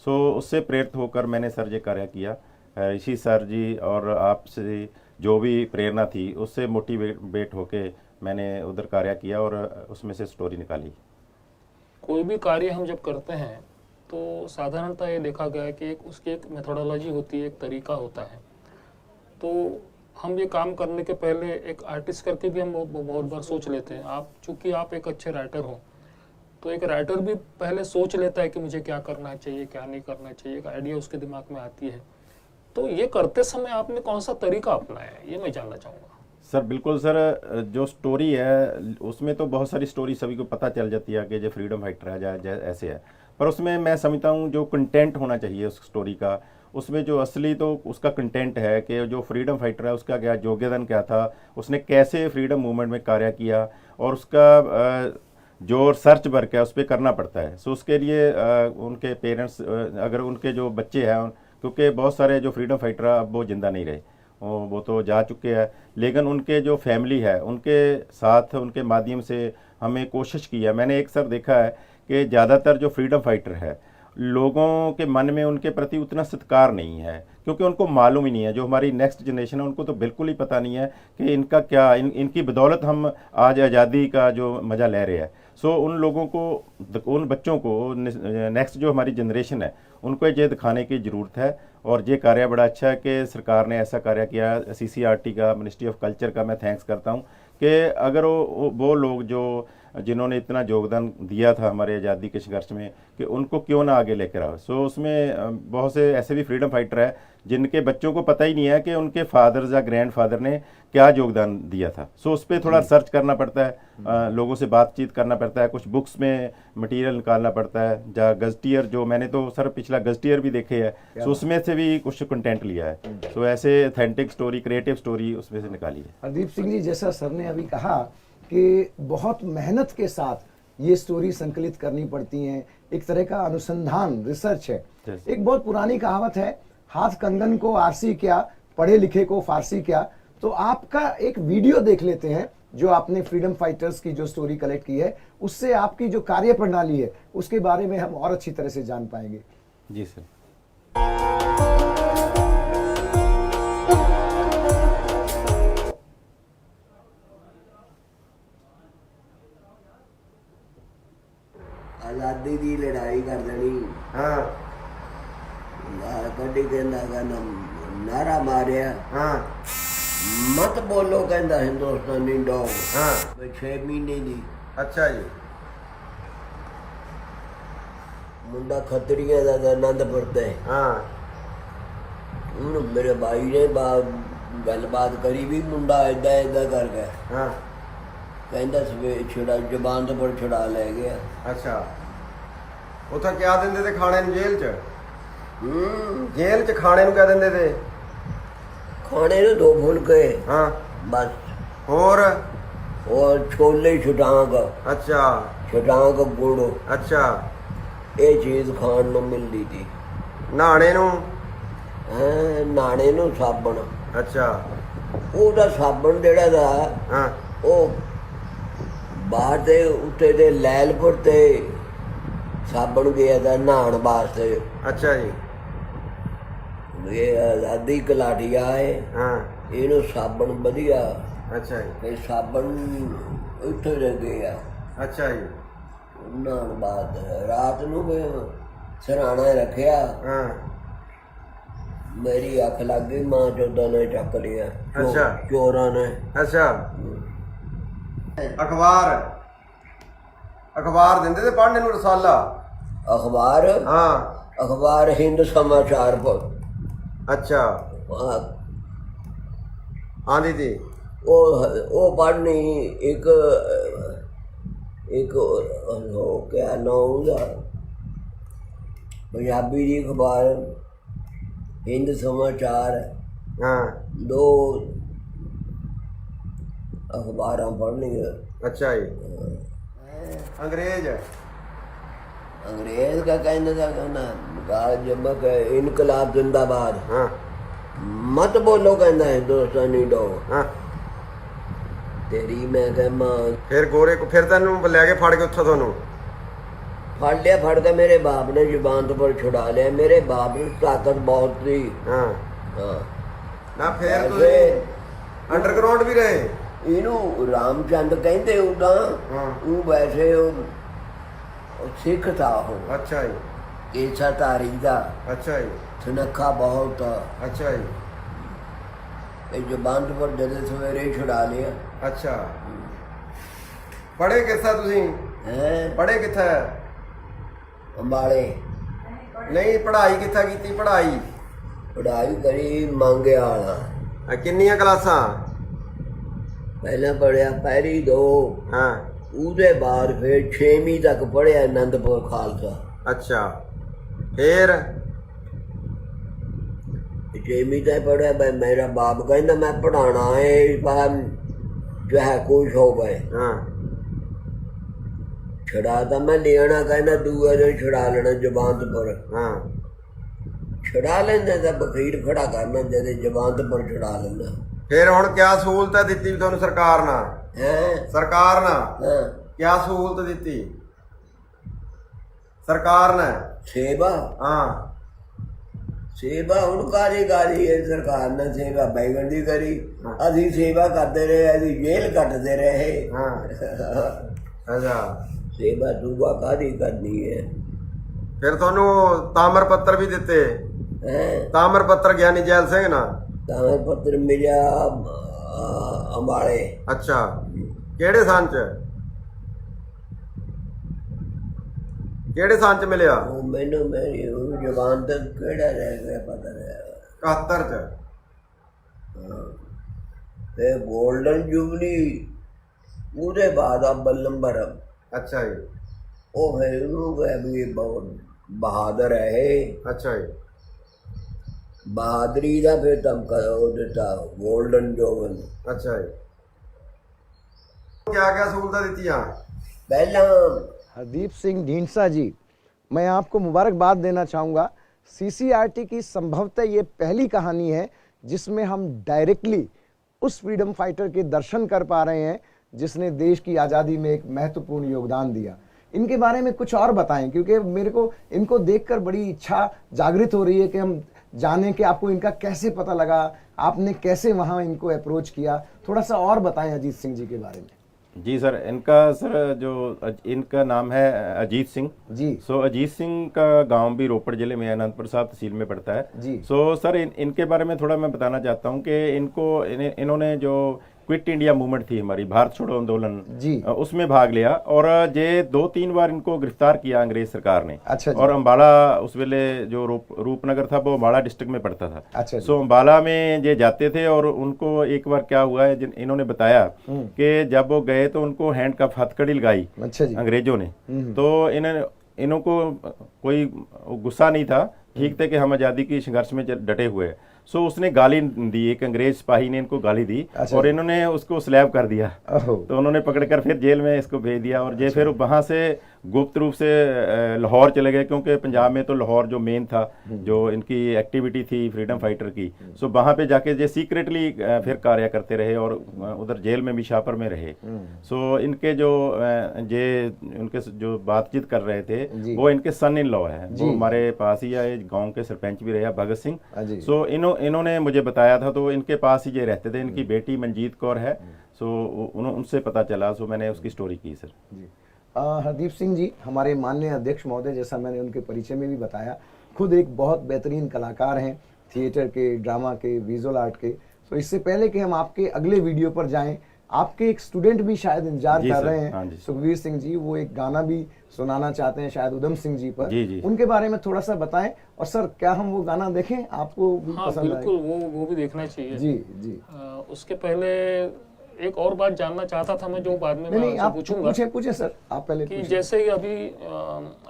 सो उससे प्रेरित होकर मैंने सर ये कार्य किया। ऋषि सर जी और आपसे जो भी प्रेरणा थी उससे मोटिवेट होके मैंने उधर कार्य किया और उसमें से स्टोरी निकाली। कोई भी कार्य हम जब करते हैं तो साधारणतः ये देखा गया है कि उसकी एक मेथोडोलॉजी होती है, एक तरीका होता है। तो हम ये काम करने के पहले एक आर्टिस्ट करके भी हम बहुत बार सोच लेते हैं। चूँकि आप एक अच्छे राइटर हो, तो एक राइटर भी पहले सोच लेता है कि मुझे क्या करना चाहिए, क्या नहीं करना चाहिए, एक आइडिया उसके दिमाग में आती है। तो ये करते समय आपने कौन सा तरीका अपनाया है, ये मैं जानना चाहूँगा। सर बिल्कुल सर, जो स्टोरी है उसमें तो बहुत सारी स्टोरी सभी को पता चल जाती है कि जो फ्रीडम फाइटर है या ऐसे है, पर उसमें मैं समझता हूँ जो कंटेंट होना चाहिए उस स्टोरी का, उसमें जो असली तो उसका कंटेंट है कि जो फ्रीडम फाइटर है उसका क्या योगदान क्या था, उसने कैसे फ्रीडम मूवमेंट में कार्य किया, और उसका जो रिसर्च वर्क है उस पर करना पड़ता है। सो उसके लिए उनके पेरेंट्स, अगर उनके जो बच्चे हैं, क्योंकि बहुत सारे जो फ्रीडम फाइटर अब वो ज़िंदा नहीं रहे, वो तो जा चुके हैं, लेकिन उनके जो फैमिली है उनके साथ उनके माध्यम से हमें कोशिश की है। मैंने एक सर देखा है कि ज़्यादातर जो फ्रीडम फाइटर है लोगों के मन में उनके प्रति उतना सत्कार नहीं है, क्योंकि उनको मालूम ही नहीं है। जो हमारी नेक्स्ट जनरेशन है उनको तो बिल्कुल ही पता नहीं है कि इनका क्या, इनकी बदौलत हम आज आज़ादी का जो मज़ा ले रहे हैं। सो उन लोगों को, उन बच्चों को, नेक्स्ट जो हमारी जनरेशन है उनको ये दिखाने की ज़रूरत है। और ये कार्य बड़ा अच्छा है कि सरकार ने ऐसा कार्य किया। CCRT का, मिनिस्ट्री ऑफ कल्चर का मैं थैंक्स करता हूँ कि अगर वो लोग जो जिन्होंने इतना योगदान दिया था हमारे आज़ादी के संघर्ष में, कि उनको क्यों ना आगे लेकर आओ। सो उसमें बहुत से ऐसे भी फ्रीडम फाइटर है जिनके बच्चों को पता ही नहीं है कि उनके फादर या ग्रैंडफादर ने क्या योगदान दिया था। सो उस पर थोड़ा सर्च करना पड़ता है, लोगों से बातचीत करना पड़ता है, कुछ बुक्स में मटेरियल निकालना पड़ता है, या गजटियर, जो मैंने तो सर पिछला गजटियर भी देखे है, सो उसमें से भी कुछ कंटेंट लिया है। सो ऐसे ऑथेंटिक स्टोरी, क्रिएटिव स्टोरी उसमें से निकाली है। हरदीप सिंह जी, जैसा सर ने अभी कहा कि बहुत मेहनत के साथ ये स्टोरी संकलित करनी पड़ती हैं, एक तरह का अनुसंधान, रिसर्च है। एक बहुत पुरानी कहावत है, हाथ कंगन को आरसी क्या, पढ़े लिखे को फारसी क्या। तो आपका एक वीडियो देख लेते हैं जो आपने फ्रीडम फाइटर्स की जो स्टोरी कलेक्ट की है, उससे आपकी जो कार्य प्रणाली है उसके बारे में हम और अच्छी तरह से जान पाएंगे। जी सर। आजादी की लड़ाई कर देनी। हाँ गाल कड्डी कहंदा कहना नारा मारिया। हाँ मत बोलो कहंदा हिंदुस्तानी डॉग। हाँ 6 महीने दी अच्छा जी। मुंडा खतरिया दा आनंदपुर ते। हाँ मेरे भाई ने गलबात करी भी, मुंडा इदा इदा कर गया। हाँ कहंदा छुड़ा जबान तो पर छुड़ा ले गया। अच्छा, उथा क्या दिंदे थे खाने ਨੂੰ जेल ਚ? जेल ਚ खाने ਨੂੰ क्या दिंदे थे? खाने ਨੂੰ 2 फुलके। हाँ बस ਹੋਰ और छोले छटांग ਅੱਛਾ छटांग गुड़ ਅੱਛਾ ये चीज खाण ਨੂੰ ਮਿਲਦੀ ਸੀ। ਨਹਾਣੇ ਨੂੰ ਨਾਣੇ ਨੂੰ ਸਾਬਣ, ਅੱਛਾ ਉਹਦਾ ਸਾਬਣ ਜਿਹੜਾ ਦਾ ਹਾਂ ਉਹ ਬਾਹਰ ਦੇ ਉੱਤੇ ਦੇ ਲੈਲਪੁਰ ਤੇ ਸਾਬਣ ਗਿਆ ਦਾ ਨਹਾਉਣ ਵਾਸਤੇ। ਅੱਛਾ ਜੀ ਇਹ ਆਜ਼ਾਦੀ ਕਲਾਟੀਆ ਹੈ, ਹਾਂ ਇਹਨੂੰ ਸਾਬਣ ਵਧੀਆ ਅੱਛਾ ਜੀ ਇਹ ਸਾਬਣ ਉੱਥੇ ਰਹਿੰਦੇ ਆ ਅੱਛਾ ਜੀ ਨਹਾਉਣ ਬਾਅਦ। ਰਾਤ ਨੂੰ ਮੈਂ ਸਰਾਣਾ ਰੱਖਿਆ, ਹਾਂ ਮੇਰੀ ਅੱਖ ਲੱਗ ਗਈ, ਮਾਂ ਚੋਦਾਂ ਨੇ ਚੱਕ ਲਿਆ, ਅੱਛਾ। ਚੋਰਾਂ ਨੇ। ਅੱਛਾ ਅਖਬਾਰ ਦਿੰਦੇ ਤੇ ਪੜ੍ਹਨੇ ਨੂੰ ਰਸਾਲਾ ਅਖਬਾਰ ਹਾਂ ਅਖਬਾਰ ਹਿੰਦ ਸਮਾਚਾਰ ਪਰ ਅੱਛਾ ਆਂਦੀ ਤੀ ਉਹ ਪੜ੍ਹਨੀ ਇੱਕ ਉਹ ਕਿਆ ਨਾਮ ਉਹਦਾ ਪੰਜਾਬੀ ਦੀ ਅਖਬਾਰ ਹਿੰਦ ਸਮਾਚਾਰ, ਹਾਂ ਦੋ ਅਖਬਾਰਾਂ ਪੜ੍ਹਨੀਆਂ। ਅੱਛਾ ਜੀ ਅੰਗਰੇਜ਼ अंग्रेज का कहने का कहना गाल जमक है, इनकलाब जिंदाबाद ਹਾਂ मत बोलो कहना हिंदुस्तानी लोग ਹਾਂ तेरी मैं कहमा ਫਿਰ ਗੋਰੇ ਕੋ ਫਿਰ ਤੈਨੂੰ ਲੈ ਕੇ ਫੜ ਕੇ ਉੱਥੋਂ ਤੁਹਾਨੂੰ फड़ लिया, फड़ के मेरे बाप ने जुबान तो पर छुड़ा लिया। मेरे बाप ने ताकत बहुत थी। ਹਾਂ हाँ ਨਾ ਫਿਰ ऐसे ਤੁਸੀਂ ਅੰਡਰਗਰਾਉਂਡ ਵੀ ਰਹੇ ਇਹਨੂੰ ਰਾਮਚੰਦ ਕਹਿੰਦੇ ਉਦਾਂ, ਹਾਂ ਉਹ ਵੈਸੇ ਉਹ ਸਿੱਖ ਥਾ ਉਹ ਅੱਛਾ ਜੀ ਕੇਸਾ ਧਾਰੀ ਦਾ ਅੱਛਾ ਜੀ ਸੁਨੱਖਾ ਬਹੁਤ ਆ। ਅੱਛਾ ਜੀ ਇਹ ਜ਼ੁਬਾਨ ਤੋਂ ਪਰ ਜਦੇ ਸਵੇਰੇ ਹੀ ਛੁਡਾ ਲਿਆ ਅੱਛਾ ਪੜ੍ਹੇ ਕਿੱਥਾ ਤੁਸੀਂ ਹੈ। ਪੜ੍ਹੇ ਕਿੱਥਾ ਅੰਬਾਲੇ ਨਹੀਂ ਪੜ੍ਹਾਈ ਕਿੱਥਾ ਕੀਤੀ ਪੜ੍ਹਾਈ ਪੜ੍ਹਾਈ ਕਰੀ ਮੰਗਿਆ ਵਾਲਾ। ਕਿੰਨੀਆਂ ਕਲਾਸਾਂ ਪਹਿਲਾਂ ਪੜ੍ਹਿਆ ਪਹਿਲੀ ਦੋ, ਹਾਂ ਉਹਦੇ ਬਾਅਦ ਫਿਰ 6ਵੀਂ ਤੱਕ ਪੜ੍ਹਿਆ ਆਨੰਦਪੁਰ ਖਾਲਸਾ। ਅੱਛਾ ਫਿਰ 6ਵੀਂ ਤੱਕ ਪੜ੍ਹਿਆ। ਬਈ ਮੇਰਾ ਬਾਪ ਕਹਿੰਦਾ ਮੈਂ ਪੜ੍ਹਾਉਣਾ ਹੈ, ਪਰ ਚਾਹੇ ਕੁਛ ਹੋ ਗਏ। ਹਾਂ ਛੁਡਾ ਤਾਂ ਮੈਂ ਲੈਣਾ, ਕਹਿੰਦਾ ਦੂਆ ਦਿਨ ਛੁਡਾ ਲੈਣਾ ਜ਼ਬਾਨ ਪਰ। ਹਾਂ ਛੁਡਾ ਲੈਂਦਾ ਤਾਂ ਵਕੀਲ ਖੜਾ ਕਰਨਾ, ਜਦੇ ਜ਼ਬਾਨ ਪਰ ਛੁਡਾ ਲੈਂਦਾ। ਫਿਰ ਹੁਣ ਕਿਆ ਸਹੂਲਤ ਦਿੱਤੀ ਤੁਹਾਨੂੰ ਸਰਕਾਰ ਨਾਲ ਹੈ ਸਰਕਾਰ ਨੇ ਹਾਂ ਕਿਆ ਸਹੂਲਤ ਦਿੱਤੀ ਸਰਕਾਰ ਨੇ ਸੇਵਾ ਹਾਂ ਸੇਵਾ ਹੁਣ ਕਾਰੀ ਹੈ ਸਰਕਾਰ ਨੇ ਸੇਵਾ ਬੈਗਣ ਦੀ ਕਰੀ। ਅਸੀਂ ਸੇਵਾ ਕਰਦੇ ਰਹੇ, ਅਸੀਂ ਜੇਲ੍ਹ ਕੱਟਦੇ ਰਹੇ। ਹਾਂ ਅੱਛਾ ਸੇਵਾ ਦੂਆ ਕਾਦੀ ਕਰਨੀ ਹੈ। ਫਿਰ ਤੁਹਾਨੂੰ ਤਾਮਰ ਪੱਤਰ ਵੀ ਦਿੱਤੇ ਹੈ ਤਾਮਰ ਪੱਤਰ ਗਿਆਨੀ ਜੈਲ ਸਿੰਘ ਨਾ ਤਾਂ ਪੱਤਰ ਮਿਲਿਆ ਅੰਬਾਲੇ। ਅੱਛਾ ਕਿਹੜੇ ਸੰਨ ਚ ਮਿਲਿਆ ਉਹ ਮੈਨੂੰ ਮੇਰੀ ਉਹ ਜ਼ਬਾਨ ਤੇ ਕਿਹੜਾ ਰਹਿ ਗਿਆ ਪਤਾ ਨਹੀਂ। 71 ਚ ਤੇ ਗੋਲਡਨ ਜੁਬਲੀ ਉਹਦੇ ਬਾਅਦ ਅੱਬਲ ਨੰਬਰ। ਅੱਛਾ ਜੀ ਉਹ ਹੈ ਉਹਨੂੰ ਕਹਿ ਵੀ ਬਹੁਤ ਬਹਾਦਰ ਹੈ ਇਹ। ਅੱਛਾ ਜੀ ਬਹਾਦਰੀ ਦਾ ਫਿਰ ਤਮਕਾ ਉਹ ਦਿੱਤਾ ਗੋਲਡਨ ਜੋਬਨ। ਅੱਛਾ ਜੀ ਕਿਆ ਕਿਆ ਸਹੂਲਤਾਂ ਦਿੱਤੀਆਂ ਪਹਿਲਾਂ हरदीप सिंह ढींडसा जी, मैं आपको मुबारकबाद देना चाहूँगा। CCRT की संभवतः ये पहली कहानी है जिसमें हम डायरेक्टली उस फ्रीडम फाइटर के दर्शन कर पा रहे हैं जिसने देश की आज़ादी में एक महत्वपूर्ण योगदान दिया। इनके बारे में कुछ और बताएं, क्योंकि मेरे को इनको देखकर बड़ी इच्छा जागृत हो रही है कि हम जानें कि आपको इनका कैसे पता लगा, आपने कैसे वहाँ इनको अप्रोच किया। थोड़ा सा और बताएं अजीत सिंह जी के बारे में। जी सर इनका नाम है अजीत सिंह जी सो अजीत सिंह का गांव भी रोपड़ जिले में अनंतपुर साहब तहसील में पड़ता है जी। सो सर इनके बारे में थोड़ा मैं बताना चाहता हूं कि इन्होंने जो क्विट इंडिया मूवमेंट थी हमारी भारत छोड़ो आंदोलन जी उसमें भाग लिया और ये 2-3 बार इनको गिरफ्तार किया अंग्रेज सरकार ने। अच्छा जी। और अम्बाला उस वेले जो रूपनगर था वो अम्बाला डिस्ट्रिक्ट में पड़ता था। अच्छा जी। सो अम्बाला में ये जाते थे और उनको एक बार क्या हुआ है इन्होंने बताया कि जब वो गए तो उनको हैंड कफ हथकड़ी लगाई अच्छा जी। अंग्रेजों ने। तो इनको कोई गुस्सा नहीं था, ठीक थे कि हम आज़ादी की संघर्ष में डटे हुए हैं। सो उसने गाली दी, एक अंग्रेज सिपाही ने इनको गाली दी अच्छा। और इन्होंने उसको स्लैब कर दिया। ओहो। तो उन्होंने पकड़कर फिर जेल में इसको भेज दिया और ये फिर वहाँ से गुप्त रूप से लाहौर चले गए, क्योंकि पंजाब में तो लाहौर जो मेन था, जो इनकी एक्टिविटी थी फ्रीडम फाइटर की, सो वहाँ पे जाके ये सीक्रेटली फिर कार्य करते रहे और उधर जेल में भी शाहपुर में रहे। सो इनके जो ये उनके जो बातचीत कर रहे थे जी। वो इनके सन इन लॉ है, जी। वो हमारे पास ही है, गांव के सरपंच भी रहे भगत सिंह। हाँ जी। सो इन्होंने मुझे बताया था, तो इनके पास ही ये रहते थे, इनकी बेटी मनजीत कौर है। सो उनसे पता चला, सो मैंने उसकी स्टोरी की सर। जी। हरदीप सिंह जी हमारे माननीय अध्यक्ष महोदय, जैसा मैंने उनके परिचय में भी बताया, खुद एक बहुत बेहतरीन कलाकार हैं, थिएटर के, ड्रामा के, विजुअल आर्ट के। तो इससे पहले कि हम आपके अगले वीडियो पर जाएं, आपके एक स्टूडेंट भी शायद इंतजार जी कर सर, रहे हैं, हाँ जी। सुखवीर सिंह जी, वो एक गाना भी सुनाना चाहते हैं शायद उधम सिंह जी पर। जी, जी। उनके बारे में थोड़ा सा बताएं। और सर, क्या हम वो गाना देखें? आपको भी हाँ पसंद बिल्कुल, आएगा? वो भी देखना चाहिए। जी जी। उसके पहले एक और बात जानना चाहता था मैं, जो बाद में नहीं मैं नहीं, आपसे आप पूछूंगा पूछे सर, आप पहले कि पूछिए। जैसे ही अभी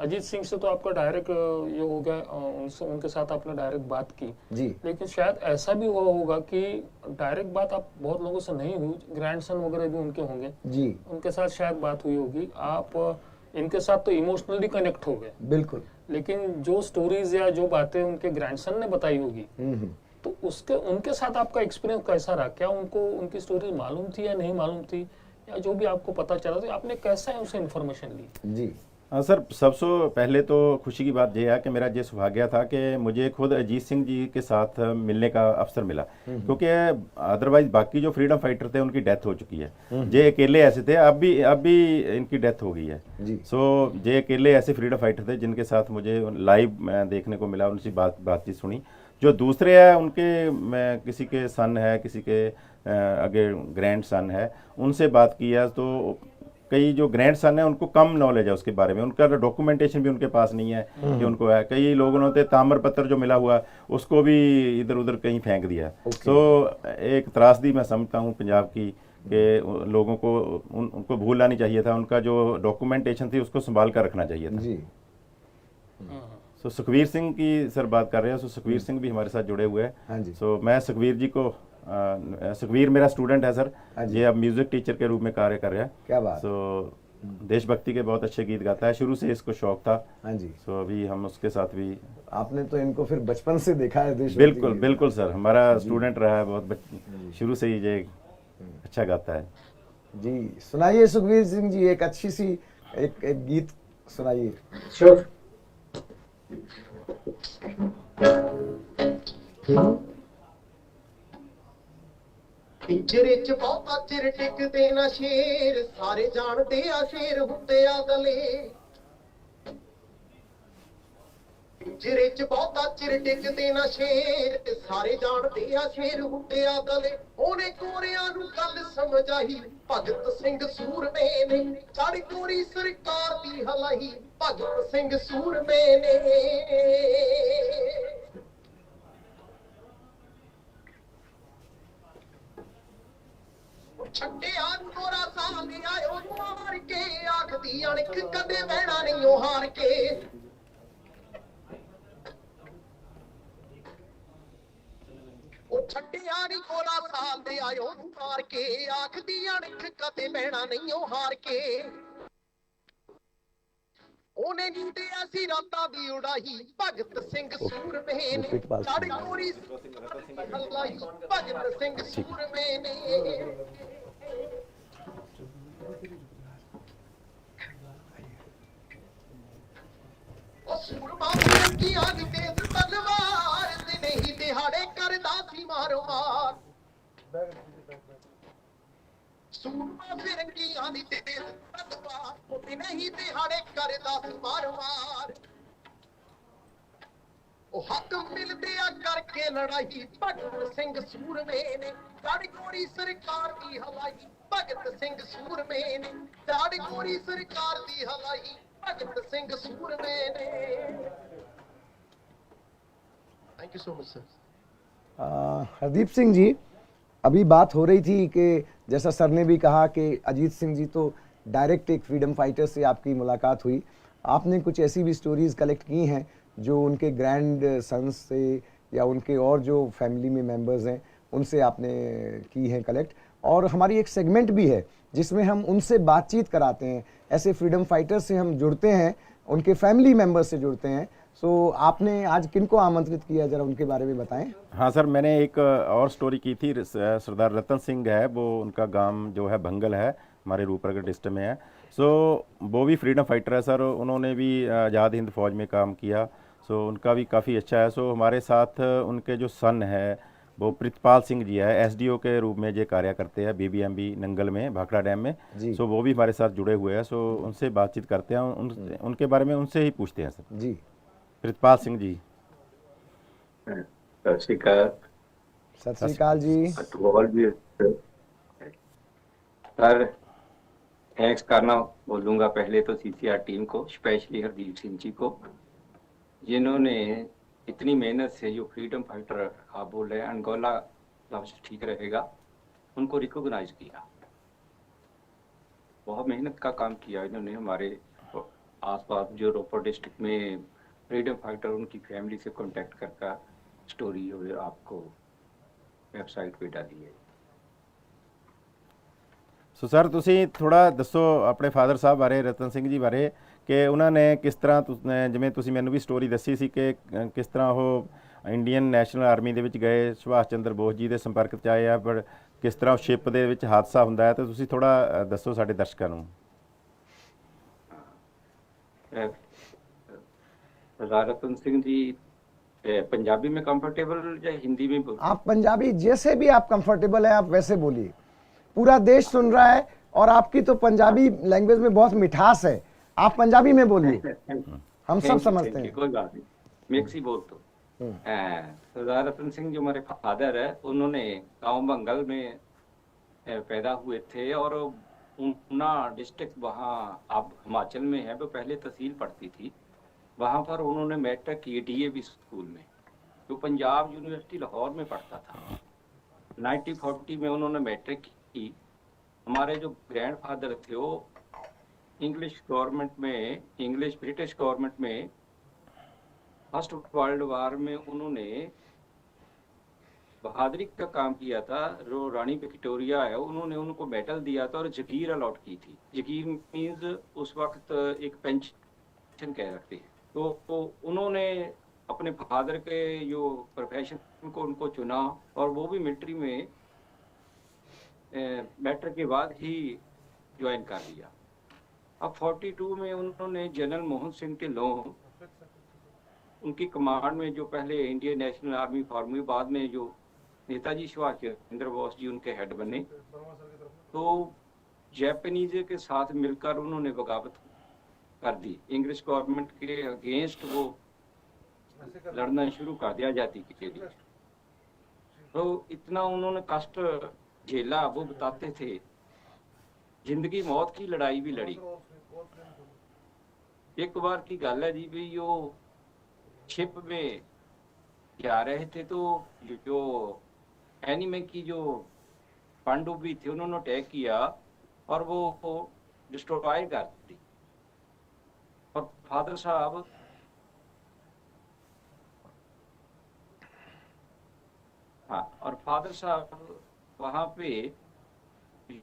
अजीत सिंह से तो आपका डायरेक्ट ये हो गया, उनके साथ आपने डायरेक्ट बात की, जी। लेकिन शायद ऐसा भी हुआ होगा कि डायरेक्ट बात आप बहुत लोगों से नहीं हुई, ग्रैंडसन वगैरह भी उनके होंगे, जी उनके साथ शायद बात हुई होगी, आप इनके साथ तो इमोशनली कनेक्ट हो गए, बिल्कुल। लेकिन जो स्टोरीज या जो बातें उनके ग्रैंडसन ने बताई होगी, तो उसके उनके साथ आपका एक्सपीरियंस कैसा रहा? क्या उनको उनकी स्टोरी मालूम थी या नहीं मालूम थी, या जो भी आपको पता चला तो आपने कैसा है उनसे इन्फॉर्मेशन ली? जी। हाँ सर, सबसे पहले तो खुशी की बात यह है कि मेरा ये सौभाग्य था कि मुझे खुद अजीत सिंह जी के साथ मिलने का अवसर मिला, क्योंकि अदरवाइज बाकी जो फ्रीडम फाइटर थे उनकी डेथ हो चुकी है। ये अकेले ऐसे थे, अब भी इनकी डेथ हो गई है। जी। सो ये अकेले ऐसे फ्रीडम फाइटर थे जिनके साथ मुझे लाइव देखने को मिला, उनसे बातचीत सुनी। जो दूसरे हैं उनके, मैं किसी के सन है, किसी के आगे ग्रैंड सन है, उनसे बात की है, तो कई जो ग्रैंड सन है उनको कम नॉलेज है उसके बारे में, उनका डॉक्यूमेंटेशन भी उनके पास नहीं है कि उनको है। कई लोगों ने ताम्र पत्र जो मिला हुआ उसको भी इधर उधर कहीं फेंक दिया। तो एक त्रासदी मैं समझता हूँ पंजाब की, कि लोगों को उनको भूलना नहीं चाहिए था, उनका जो डॉक्यूमेंटेशन थी उसको संभाल कर रखना चाहिए था। जी। सो सुखवीर सिंह की सर बात कर रहे हैं, सो सुखवीर सिंह भी हमारे साथ जुड़े हुए हाँ जी। हैं। सो मैं सुखवीर जी को, सुखवीर मेरा स्टूडेंट है सर, हाँ जी। ये अब म्यूजिक टीचर के रूप में कार्य कर रहा है। क्या बात। सो देशभक्ति के बहुत अच्छे गीत गाता है, शुरू से इसको शौक था। हाँ जी। सो अभी हम उसके साथ भी, आपने तो इनको फिर बचपन से देखा है देश? बिल्कुल बिल्कुल सर, हमारा स्टूडेंट रहा है बहुत, शुरू से ही ये अच्छा गाता है। जी। सुनाइए सुखवीर सिंह जी, एक अच्छी सी एक गीत सुनाइए। श्योर। ਪਿੰਜਰੇ ਚ ਬਹੁਤਾ ਚਿਰ ਟਿਕਦੇ ਨਾ ਸ਼ੇਰ, ਸਾਰੇ ਜਾਣਦੇ ਆ ਸ਼ੇਰ ਹੁੰਦੇ ਆ ਦਲੇਰ। ਪਿੰਜਰੇ ਚ ਬਹੁਤਾ ਚਿਰ ਟਿਕਦੇ ਨਾ ਸ਼ੇਰ, ਸਾਰੇ ਜਾਣਦੇ ਆ ਸ਼ੇਰ ਹੁੰਦੇ ਆ ਦਲੇਰ। ਉਹਨੇ ਕੋਰਿਆਂ ਨੂੰ ਗੱਲ ਸਮਝ ਆਈ, ਭਗਤ ਸਿੰਘ ਸੂਰਮੇ ਨੇ ਚੜ੍ਹ ਕੋਰੀ ਸਰਕਾਰ ਦੀ ਹਲਾਈ, ਭਗਤ ਸਿੰਘ ਸੂਰਮੇ ਨੇ। ਛੱਡਿਆ ਕੋਰਾ ਸਾਹ ਲਿਆ ਉਹ ਮਾਰ ਕੇ, ਆਖਦੀ ਅਣਖ ਕਦੇ ਬਹਿਣਾ ਨਹੀਂ ਉਹ ਹਾਰ ਕੇ। ਉਹ ਛੱਡਿਆ ਨੀ ਕੋਰਾ ਸਾਹ ਲਿਆ ਉਹ ਮਾਰ ਕੇ, ਆਖਦੀ ਅਣਖ ਕਦੇ ਬਹਿਣਾ ਨਹੀਂ ਉਹ ਹਾਰ ਕੇ। ਉਹਨੇ ਨੀਂਦਿਆ ਸੀ ਰਾਤਾਂ ਦੀ ਉਡਾਈ, ਭਗਤ ਸਿੰਘ ਸੂਰਮੇ ਨੇ ਚੜ੍ਹ ਕੋਰੀ ਹਲਾਈ, ਭਗਤ ਸਿੰਘ ਸੂਰਮੇ ਨੇ। ਉਹ ਸੂਰਮਾ ਫਿਰੰਗੀਆਂ ਦੀ ਤੇਜ਼ ਤਲਵਾਰ, ਦਿਨੇ ਹੀ ਦਿਹਾੜੇ ਕਰਦਾ ਸੀ ਮਾਰੋ ਮਾਰ। ਸੂਰਮਾ ਫਿਰੰਗੀਆਂ ਦੀ ਤੇਜ਼ ਤਲਵਾਰ, ਉਹ ਦਿਨੇ ਹੀ ਦਿਹਾੜੇ ਕਰਦਾ ਸੀ ਮਾਰੋ ਮਾਰ। ਉਹ ਹੱਕ ਮਿਲਦੇ ਆ ਕਰਕੇ ਲੜਾਈ, ਭਗਤ ਸਿੰਘ ਸੂਰਮੇ ਨੇ ਚੜ੍ਹ ਕੋਰੀ ਸਰਕਾਰ ਦੀ ਹਲਾਈ, ਭਗਤ ਸਿੰਘ ਸੂਰਮੇ ਨੇ ਚੜ੍ਹ ਕੋਰੀ ਸਰਕਾਰ ਦੀ ਹਲਾਈ, ਭਗਤ ਸਿੰਘ ਸੂਰਮੇ ਨੇ। Thank you so much sir. Hardeep Singh ji, अभी बात हो रही थी कि जैसा सर ने भी कहा कि अजीत सिंह जी तो डायरेक्ट एक फ्रीडम फाइटर से आपकी मुलाकात हुई, आपने कुछ ऐसी भी स्टोरीज कलेक्ट की हैं जो उनके ग्रैंड सन्स से या उनके और जो फैमिली में मेंबर्स हैं उनसे आपने की है कलेक्ट, और हमारी एक सेगमेंट भी है जिसमें हम उनसे बातचीत कराते हैं, ऐसे फ्रीडम फाइटर्स से हम जुड़ते हैं, उनके फैमिली मेंबर्स से जुड़ते हैं। सो आपने आज किनको आमंत्रित किया, जरा उनके बारे में बताएं। हाँ सर, मैंने एक और स्टोरी की थी। सरदार रतन सिंह है, वो उनका गांव जो है भंगल है, हमारे रूपनगर डिस्ट्रिक्ट में है। सो वो भी फ्रीडम फाइटर है सर, उन्होंने भी आज़ाद हिंद फौज में काम किया। सो उनका भी काफ़ी अच्छा है। सो हमारे साथ उनके जो सन है वो प्रितपाल सिंह जी है, एसडीओ के रूप में जो कार्य करते हैं बीबीएमबी नंगल में, भाखड़ा डैम में। सो वो भी हमारे साथ जुड़े हुए हैं। सो उनसे बातचीत करते हैं, उनके बारे में उनसे ही पूछते हैं सर। जी, प्रितपाल सिंह जी। सत श्री अकाल। सत श्री अकाल जी। और भी सर थैंक्स करना बोलूँगा पहले तो सीसीआर टीम को, स्पेशली हरदीप सिंह जी को, जिन्होंने इतनी मेहनत से जो फ्रीडम फाइटर आप बोल रहे हैं, अंगोला लफ्ज ठीक रहेगा, उनको रिकॉग्नाइज किया। बहुत मेहनत का काम किया इन्होंने। हमारे आसपास जो रोपड़ डिस्ट्रिक्ट में फ्रीडम फाइटर, उनकी फैमिली से कांटेक्ट करके स्टोरी आपको वेबसाइट पे डाली है। ਸੋ ਸਰ ਤੁਸੀਂ ਥੋੜਾ ਦੱਸੋ ਆਪਣੇ ਫਾਦਰ ਸਾਹਿਬ ਬਾਰੇ, ਰਤਨ ਸਿੰਘ ਜੀ ਬਾਰੇ, ਕਿ ਉਹਨਾਂ ਨੇ ਕਿਸ ਤਰ੍ਹਾਂ ਜਿਵੇਂ ਤੁਸੀਂ ਮੈਨੂੰ ਵੀ ਸਟੋਰੀ ਦੱਸੀ ਸੀ ਕਿ ਕਿਸ ਤਰ੍ਹਾਂ ਉਹ ਇੰਡੀਅਨ ਨੈਸ਼ਨਲ ਆਰਮੀ ਦੇ ਵਿੱਚ ਗਏ, ਸੁਭਾਸ਼ ਚੰਦਰ ਬੋਸ ਜੀ ਦੇ ਸੰਪਰਕ 'ਚ ਆਏ ਆ, ਪਰ ਕਿਸ ਤਰ੍ਹਾਂ ਸ਼ਿਪ ਦੇ ਵਿੱਚ ਹਾਦਸਾ ਹੁੰਦਾ ਹੈ, ਤਾਂ ਤੁਸੀਂ ਥੋੜਾ ਦੱਸੋ ਸਾਡੇ ਦਰਸ਼ਕਾਂ ਨੂੰ। सरदार रतन सिंह जी पंजाबी में कंफर्टेबल या हिंदी में बोल? आप पंजाबी जैसे भी आप कंफर्टेबल है आप वैसे बोलिए, पूरा देश सुन रहा है और आपकी तो पंजाबी लैंग्वेज में बहुत मिठास है, आप पंजाबी में बोलिए, हम सब समझते हैं। कोई बात नहीं, मिक्स ही बोल तो। सरदार रतन सिंह जो हमारे फादर है, उन्होंने गांव बंगल में पैदा हुए थे और ऊना डिस्ट्रिक्ट वहाँ अब हिमाचल में है, वो पहले तहसील पड़ती थी, वहाँ पर उन्होंने मैट्रिक की डीएवी स्कूल में, जो पंजाब यूनिवर्सिटी लाहौर में पढ़ता था। 1940 में उन्होंने मैट्रिक की। हमारे जो ग्रैंडफादर थे वो इंग्लिश ब्रिटिश गवर्नमेंट में फर्स्ट वर्ल्ड वार में उन्होंने बहादुरी का काम किया था। जो रानी विक्टोरिया है, उन्होंने उनको मेडल दिया था और जगीर अलॉट की थी। जगीर मीन्स उस वक्त एक पेंशन कह सकते हैं। तो उन्होंने अपने फादर के जो प्रोफेशन को उनको चुना और वो भी मिलिट्री में मैट्रिक के बाद ही ज्वाइन कर लिया। अब 42 में उन्होंने जनरल मोहन सिंह के लोग उनकी कमांड में, जो पहले इंडियन नेशनल आर्मी फॉर्म हुई, बाद में जो नेताजी सुभाष चंद्र बोस जी उनके हेड बने, तो जापानीज के साथ मिलकर उन्होंने बगावत कर दी। इंग्लिश गवर्नमेंट के अगेंस्ट वो लड़ना शुरू कर दिया आजादी के लिए। तो इतना उन्होंने कष्ट झेला, वो बताते थे जिंदगी मौत की लड़ाई भी लड़ी। एक बार की गल है जी, भी यो शिप में जा रहे थे, तो जो एनिमी की जो पनडुब्बी थी उन्होंने अटैक किया और वो डिस्ट्रॉय कर दी। और फादर साहब वहाँ पे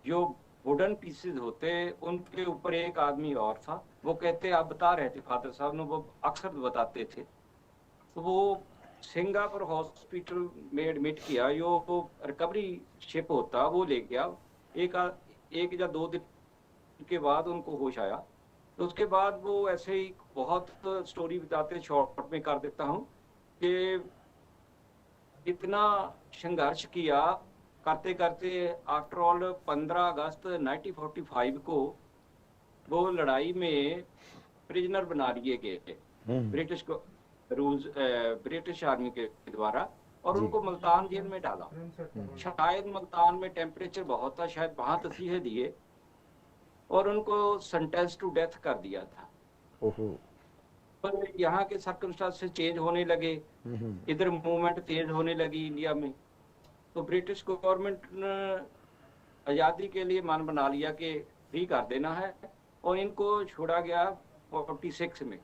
जो वुडन पीसेस होते, उनके ऊपर एक आदमी और था, वो कहते, आप बता रहे थे फादर साहब ने, वो अक्सर बताते थे। तो वो सिंगापुर हॉस्पिटल में एडमिट किया, यो वो रिकवरी शिप होता वो ले गया। एक या 2 दिन के बाद उनको होश आया। तो उसके बाद वो ऐसे ही बहुत स्टोरी बताते, शॉर्ट में कर देता हूँ, कि इतना संघर्ष किया करते करते आफ्टर ऑल 15 अगस्त 1945 को वो लड़ाई में प्रिजनर बना लिए गए थे ब्रिटिश आर्मी के द्वारा, और उनको मुल्तान जेल में डाला। शायद मुल्तान में टेम्परेचर बहुत था, शायद वहां तसीहे दिए और उनको सेंटेंस टू डेथ कर दिया था। पर यहाँ के सर्कमस्टांसेस चेंज होने लगे, इधर मूवमेंट तेज होने लगी इंडिया में, तो ब्रिटिश गवर्नमेंट ने आज़ादी के लिए मन बना लिया कि फ्री कर देना है, और इनको छोड़ा गया 46 में।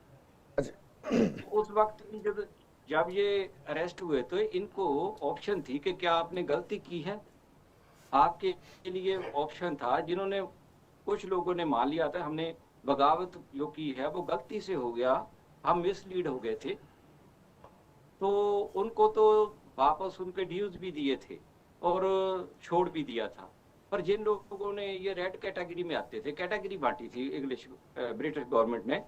उस वक्त जब जब ये अरेस्ट हुए तो इनको ऑप्शन थी कि क्या आपने गलती की है। आपके लिए ऑप्शन था, जिन्होंने कुछ लोगों ने मान लिया था हमने बगावत जो की है वो गलती से हो गया, हम मिसलीड हो गए थे, तो उनको तो वापस उनके ड्यूज भी दिए थे और छोड़ भी दिया था। पर जिन लोगों ने ये रेड कैटेगरी में आते थे, कैटेगरी बांटी थी इंग्लिश ब्रिटिश गवर्नमेंट ने,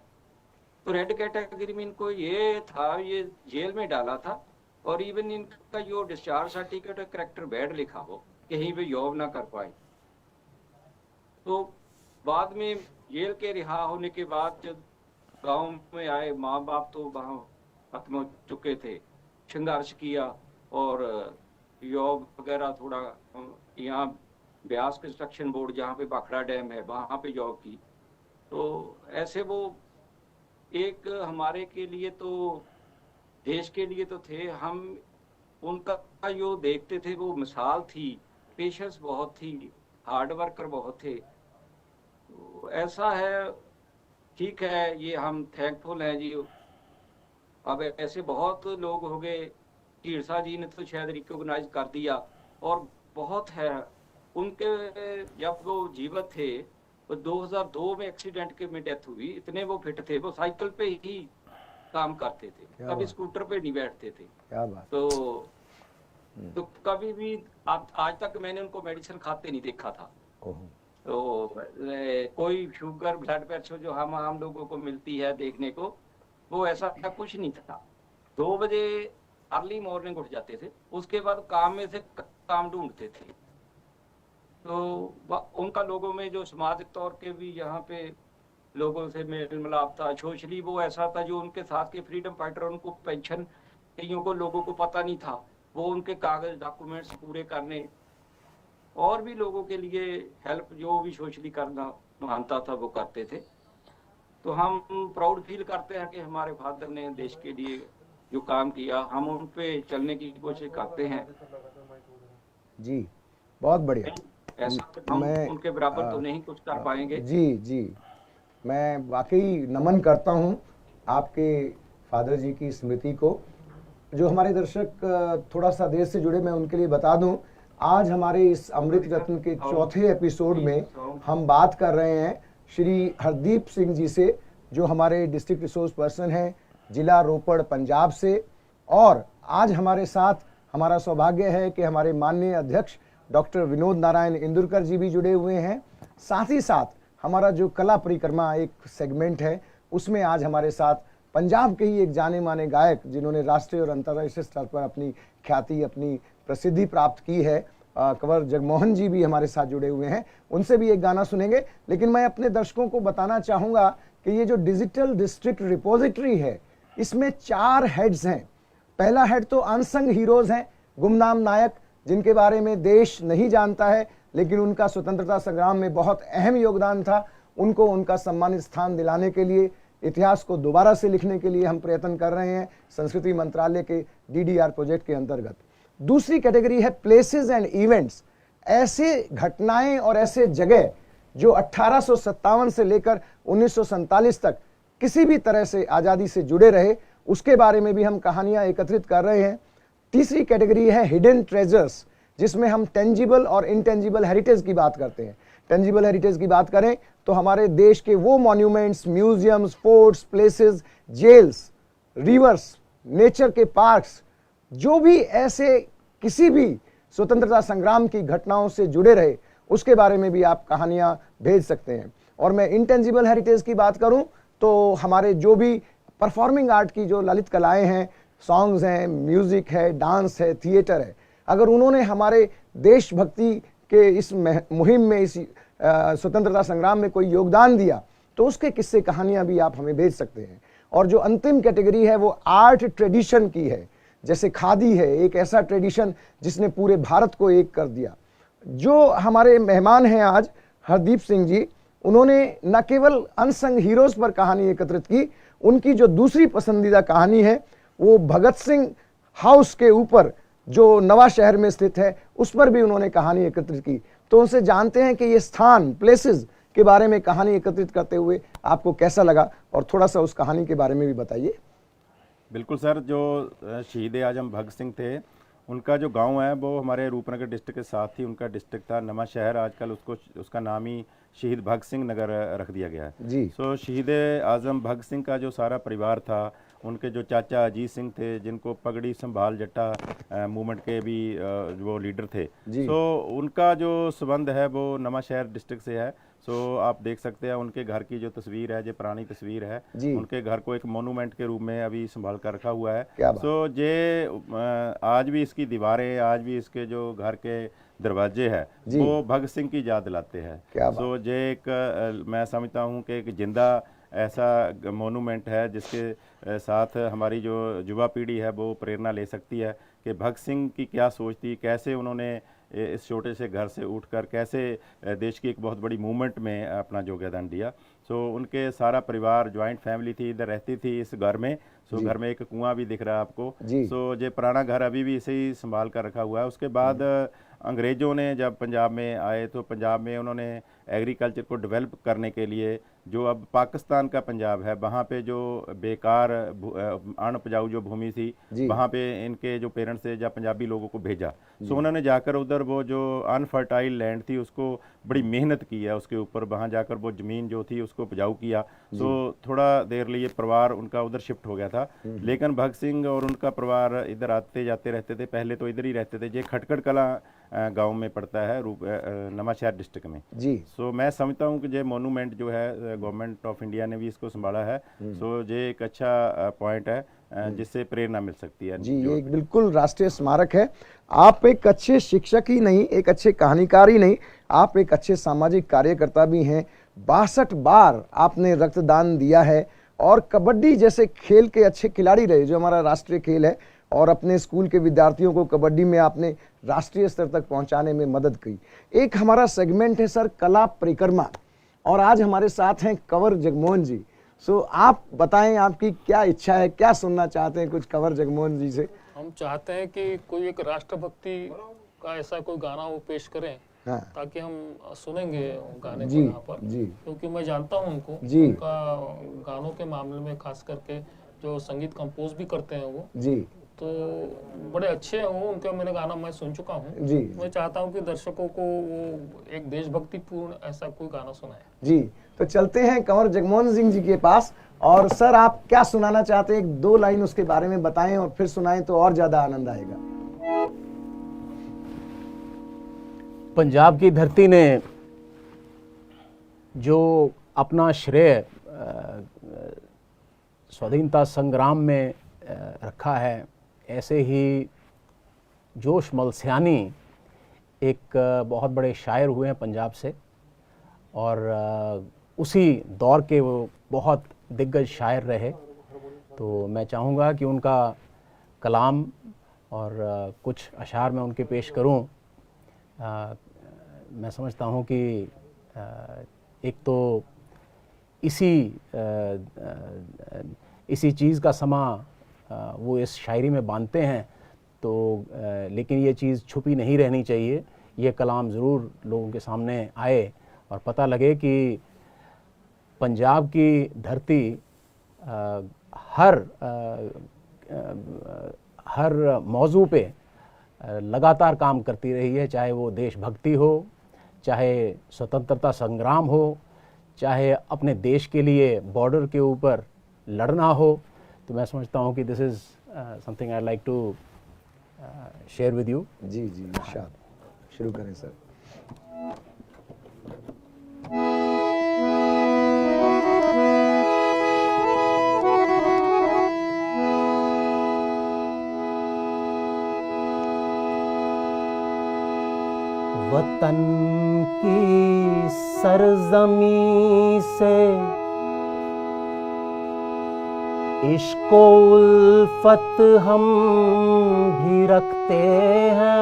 तो रेड कैटेगरी में इनको ये था, ये जेल में डाला था और इवन इनका जो डिस्चार्ज सर्टिफिकेट और करेक्टर बैड लिखा हो, कहीं पे जॉब ना कर पाए। तो बाद में जेल के रिहा होने के बाद जब गांव में आए, माँ बाप तो वहाँ खत्म हो चुके थे, संघर्ष किया और जॉब वगैरह थोड़ा यहाँ ब्यास कंस्ट्रक्शन बोर्ड जहाँ पे भाखड़ा डैम है वहाँ पे जॉब की। तो ऐसे वो एक हमारे के लिए तो देश के लिए तो थे, हम उनका जो देखते थे वो मिसाल थी, पेशेंस बहुत थी, हार्ड वर्कर बहुत थे। तो ऐसा है, ठीक है, ये हम थैंकफुल हैं जी। अब ऐसे बहुत लोग हो गए, ढींडसा जी ने तो शायद रिकॉग्नाइज कर दिया और बहुत है उनके, जब वो जीवित थे तो 2002 में एक्सीडेंट में डेथ हुई। इतने वो फिट थे, वो साइकिल पे ही काम करते थे, कभी स्कूटर पे नहीं बैठते थे। क्या बात। तो कभी भी आज तक मैंने उनको मेडिसिन खाते नहीं देखा था। तो कोई शुगर ब्लड प्रेशर जो हम आम लोगों को मिलती है देखने को, वो ऐसा कुछ नहीं था। 2 बजे अर्ली मॉर्निंग उठ जाते थे, उसके बाद काम में से काम ढूंढते थे। तो उनका लोगों में जो सामाजिक तौर के भी यहाँ पे लोगों से मेल मिलाप था, सोशली वो ऐसा था, जो उनके साथ के फ्रीडम फाइटर, उनको पेंशन कईयों को लोगों को पता नहीं था, वो उनके कागज डॉक्यूमेंट्स पूरे करने और भी लोगों के लिए हेल्प जो भी सोशली करना मानता था वो करते थे। तो हम प्राउड फील करते हैं कि हमारे फादर ने देश के लिए जो काम किया, हम उन पे चलने की कोशिश करते हैं जी। बहुत बढ़िया। ऐसा तो हम उनके बराबर तो नहीं कुछ कर पाएंगे। जी, मैं वाकई नमन करता हूँ आपके फादर जी की स्मृति को। जो हमारे दर्शक थोड़ा सा देर से जुड़े, मैं उनके लिए बता दूं, आज हमारे इस अमृत रत्न के चौथे एपिसोड में हम बात कर रहे हैं श्री हरदीप सिंह जी से, जो हमारे डिस्ट्रिक्ट रिसोर्स पर्सन हैं जिला रोपड़ पंजाब से। और आज हमारे साथ हमारा सौभाग्य है कि हमारे माननीय अध्यक्ष डॉक्टर विनोद नारायण इंदुरकर जी भी जुड़े हुए हैं। साथ ही साथ हमारा जो कला परिक्रमा एक सेगमेंट है, उसमें आज हमारे साथ पंजाब के ही एक जाने माने गायक, जिन्होंने राष्ट्रीय और अंतर्राष्ट्रीय स्तर पर अपनी ख्याति, अपनी प्रसिद्धि प्राप्त की है, कंवर जगमोहन जी भी हमारे साथ जुड़े हुए हैं। उनसे भी एक गाना सुनेंगे। लेकिन मैं अपने दर्शकों को बताना चाहूँगा कि ये जो डिजिटल डिस्ट्रिक्ट रिपोजिटरी है, इसमें 4 हेड्स हैं। पहला हेड तो अनसंग हीरोज हैं, गुमनाम नायक, जिनके बारे में देश नहीं जानता है, लेकिन उनका स्वतंत्रता संग्राम में बहुत अहम योगदान था। उनको उनका सम्मानित स्थान दिलाने के लिए, इतिहास को दोबारा से लिखने के लिए हम प्रयत्न कर रहे हैं संस्कृति मंत्रालय के DDR प्रोजेक्ट के अंतर्गत। दूसरी कैटेगरी है प्लेसेस एंड इवेंट्स, ऐसे घटनाएं और ऐसे जगह जो 1857 से लेकर 1947 तक किसी भी तरह से आज़ादी से जुड़े रहे, उसके बारे में भी हम कहानियां एकत्रित कर रहे हैं। तीसरी कैटेगरी है हिडन ट्रेजर्स, जिसमें हम टेंजिबल और इनटेंजिबल हेरिटेज की बात करते हैं। टेंजिबल हेरिटेज की बात करें तो हमारे देश के वो monuments, museums, forts, places, jails, rivers, nature के पार्क्स, जो भी ऐसे किसी भी स्वतंत्रता संग्राम की घटनाओं से जुड़े रहे, उसके बारे में भी आप कहानियां भेज सकते हैं। और मैं इनटेंजिबल हेरिटेज की बात करूं तो हमारे जो भी परफॉर्मिंग आर्ट की जो ललित कलाएं हैं, सॉन्ग्स हैं, म्यूजिक है, डांस है, थिएटर है, अगर उन्होंने हमारे देशभक्ति के इस मुहिम में, इस स्वतंत्रता संग्राम में कोई योगदान दिया, तो उसके किस्से कहानियां भी आप हमें भेज सकते हैं। और जो अंतिम कैटेगरी है वो आर्ट ट्रेडिशन की है, जैसे खादी है, एक ऐसा ट्रेडिशन जिसने पूरे भारत को एक कर दिया। जो हमारे मेहमान हैं आज, हरदीप सिंह जी, उन्होंने न केवल अनसंग हीरोज पर कहानी एकत्रित की, उनकी जो दूसरी पसंदीदा कहानी है वो भगत सिंह हाउस के ऊपर जो नवा शहर में स्थित है, उस पर भी उन्होंने कहानी एकत्रित की। तो उनसे जानते हैं कि ये स्थान, प्लेसेस के बारे में कहानी एकत्रित करते हुए आपको कैसा लगा, और थोड़ा सा उस कहानी के बारे में भी बताइए। बिल्कुल सर, जो शहीद आजम भगत सिंह थे, उनका जो गांव है वो हमारे रूपनगर डिस्ट्रिक्ट के साथ ही उनका डिस्ट्रिक्ट था नवा शहर। आजकल उसका नाम ही शहीद भगत सिंह नगर रख दिया गया है जी। सो शहीद आजम भगत सिंह का जो सारा परिवार था, उनके जो चाचा अजीत सिंह थे, जिनको पगड़ी संभाल जट्टा मूवमेंट के भी वो लीडर थे, सो उनका जो संबंध है वो नवा शहर डिस्ट्रिक्ट से है। सो आप देख सकते हैं उनके घर की जो तस्वीर है, जो पुरानी तस्वीर है, उनके घर को एक मोनूमेंट के रूप में अभी संभाल कर रखा हुआ है। सो ये आज भी इसकी दीवारें, आज भी इसके जो घर के दरवाजे है वो भगत सिंह की याद दिलाते हैं। सो ये एक मैं समझता हूँ कि एक जिंदा ऐसा मोनूमेंट है जिसके साथ हमारी जो युवा पीढ़ी है वो प्रेरणा ले सकती है कि भगत सिंह की क्या सोच थी, कैसे उन्होंने इस छोटे से घर से उठकर कैसे देश की एक बहुत बड़ी मूवमेंट में अपना योगदान दिया। सो उनके सारा परिवार, जॉइंट फैमिली थी, इधर रहती थी इस घर में। सो घर में एक कुआं भी दिख रहा है आपको। सो ये पुराना घर अभी भी इसे ही संभाल कर रखा हुआ है। उसके बाद अंग्रेज़ों ने जब पंजाब में आए तो पंजाब में उन्होंने एग्रीकल्चर को डेवलप करने के लिए, जो अब पाकिस्तान का पंजाब है, वहाँ पे जो बेकार अनउपजाऊ जो भूमि थी, वहाँ पे इनके जो पेरेंट्स थे जब पंजाबी लोगों को भेजा, सो उन्होंने जाकर उधर वो जो अनफर्टाइल लैंड थी उसको बड़ी मेहनत की है, उसके ऊपर वहाँ जाकर वो ज़मीन जो थी उसको उपजाऊ किया। सो थोड़ा देर लिए परिवार उनका उधर शिफ्ट हो गया था, लेकिन भगत सिंह और उनका परिवार इधर आते जाते रहते थे। पहले तो इधर ही रहते थे। ये खटखड़ कला गांव में पड़ता है नवा शहर डिस्ट्रिक्ट में जी। सो मैं समझता हूँ कि ये मोनूमेंट जो है गवर्नमेंट ऑफ इंडिया ने भी इसको संभाला है। सो ये एक अच्छा पॉइंट है जिससे प्रेरणा मिल सकती है जी। ये एक बिल्कुल राष्ट्रीय स्मारक है। आप एक अच्छे शिक्षक ही नहीं, एक अच्छे कहानीकार ही नहीं, आप एक अच्छे सामाजिक कार्यकर्ता भी हैं। 62 बार आपने रक्तदान दिया है और कबड्डी जैसे खेल के अच्छे खिलाड़ी रहे, जो हमारा राष्ट्रीय खेल है, और अपने स्कूल के विद्यार्थियों को कबड्डी में आपने राष्ट्रीय स्तर तक पहुंचाने में मदद की। एक हमारा सेगमेंट है सर कला परिक्रमा, और आज हमारे साथ हैं कंवर जगमोहन जी। सो आप बताएं, आपकी क्या इच्छा है, क्या सुनना चाहते हैं कुछ कंवर जगमोहन जी से? हम चाहते हैं कि कोई एक राष्ट्रभक्ति का ऐसा कोई गाना वो पेश करें, हाँ। ताकि हम सुनेंगे गाने को यहाँ पर, क्योंकि मैं जानता हूँ उनको, उनका गानों के मामले में खास करके जो संगीत कंपोज भी करते हैं वो तो बड़े अच्छे हैं वो। उनका मैंने गाना मैं सुन चुका हूँ। मैं चाहता हूँ कि दर्शकों को वो एक देशभक्ति पूर्ण ऐसा कोई गाना सुनाए जी। तो चलते हैं कंवर जगमोहन सिंह जी के पास, और सर आप क्या सुनाना चाहते हैं? 2 लाइन उसके बारे में बताएं और फिर सुनाएं तो और ज्यादा आनंद आएगा। पंजाब की धरती ने जो अपना श्रेय स्वाधीनता संग्राम में रखा है, ऐसे ही जोश मलसियानी एक बहुत बड़े शायर हुए हैं पंजाब से, और उसी दौर के वो बहुत दिग्गज शायर रहे। तो मैं चाहूँगा कि उनका कलाम और कुछ अशार मैं उनके पेश करूँ। मैं समझता हूँ कि एक तो इसी चीज़ का समा वो इस शायरी में बांधते हैं, तो लेकिन ये चीज़ छुपी नहीं रहनी चाहिए। ये कलाम ज़रूर लोगों के सामने आए और पता लगे कि पंजाब की धरती हर मौजू पे लगातार काम करती रही है, चाहे वो देशभक्ति हो, चाहे स्वतंत्रता संग्राम हो, चाहे अपने देश के लिए बॉर्डर के ऊपर लड़ना हो। तो मैं समझता हूँ कि this is something I like to share with you. जी जी, इरशाद, शुरू करें सर। वतन की सरजमी से इश्को उल्फत हम भी रखते हैं।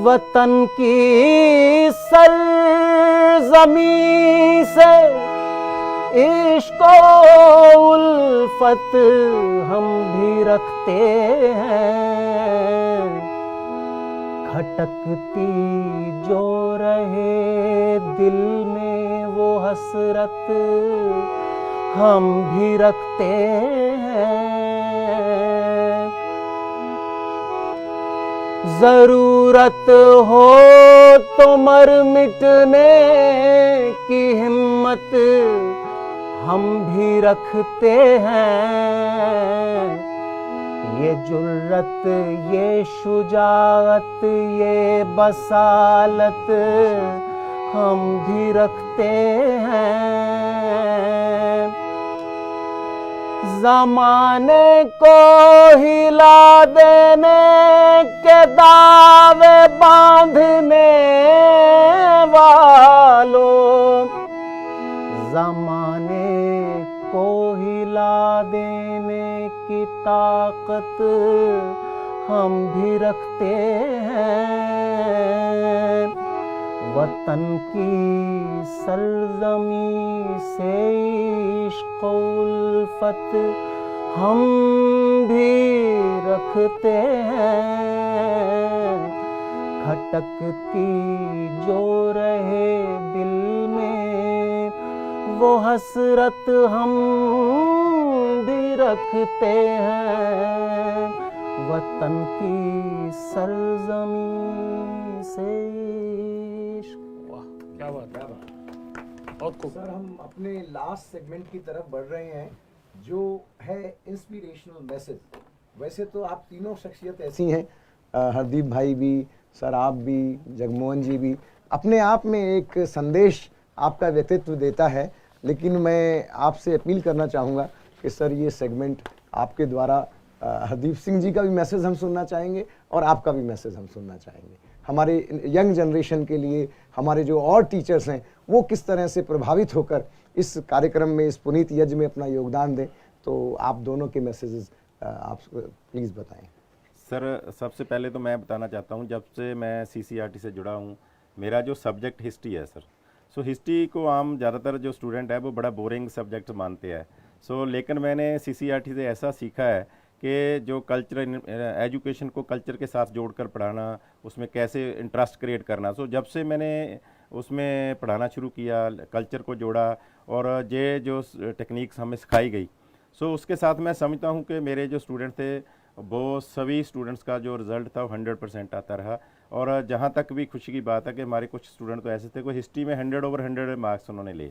वतन की सरजमी से इश्को उल्फत हम भी रखते हैं। खटकती जो रहे दिल में वो हसरत, हम भी रखते हैं। जरूरत हो तो मर मिटने की हिम्मत हम भी रखते हैं। ये जुर्रत, ये शुजाअत, ये बसालत हम भी रखते हैं। ज़माने को हिला देने के दावे बांधने वालों, ज़माने को हिला देने की ताकत हम भी रखते हैं। वतन की सरजमी से इश्क़ उल्फत हम भी रखते हैं। खटकती जो रहे दिल में वो हसरत हम भी रखते हैं। वतन की सरजमी से इश्क़। वाह, क्या बात है, बहुत खूब। सर, हम अपने लास्ट सेगमेंट की तरफ बढ़ रहे हैं जो है इंस्पिरेशनल मैसेज। वैसे तो आप तीनों शख्सियत ऐसी हैं, हरदीप भाई भी, सर आप भी, जगमोहन जी भी, अपने आप में एक संदेश आपका व्यक्तित्व देता है। लेकिन मैं आपसे अपील करना चाहूँगा कि सर ये सेगमेंट आपके द्वारा हरदीप सिंह जी का भी मैसेज हम सुनना चाहेंगे और आपका भी मैसेज हम सुनना चाहेंगे। हमारे यंग जनरेशन के लिए हमारे जो और टीचर्स हैं वो किस तरह से प्रभावित होकर इस कार्यक्रम में, इस पुनीत यज्ञ में अपना योगदान दें। तो आप दोनों के मैसेजेस आप प्लीज़ बताएं। सर, सबसे पहले तो मैं बताना चाहता हूं, जब से मैं CCRT से जुड़ा हूं, मेरा जो सब्जेक्ट हिस्ट्री है सर, सो हिस्ट्री को आम ज़्यादातर जो स्टूडेंट है वो बड़ा बोरिंग सब्जेक्ट मानते हैं। लेकिन मैंने CCRT से ऐसा सीखा है कि जो कल्चरल एजुकेशन को कल्चर के साथ जोड़कर पढ़ाना, उसमें कैसे इंटरेस्ट क्रिएट करना। जब से मैंने उसमें पढ़ाना शुरू किया, कल्चर को जोड़ा और ये जो टेक्निक्स हमें सिखाई गई, उसके साथ मैं समझता हूँ कि मेरे जो स्टूडेंट थे वो सभी स्टूडेंट्स का जो रिज़ल्ट था वो 100% आता रहा। और जहाँ तक भी खुशी की बात है कि हमारे कुछ स्टूडेंट तो ऐसे थे कि हिस्ट्री में 100/100 मार्क्स उन्होंने लिए।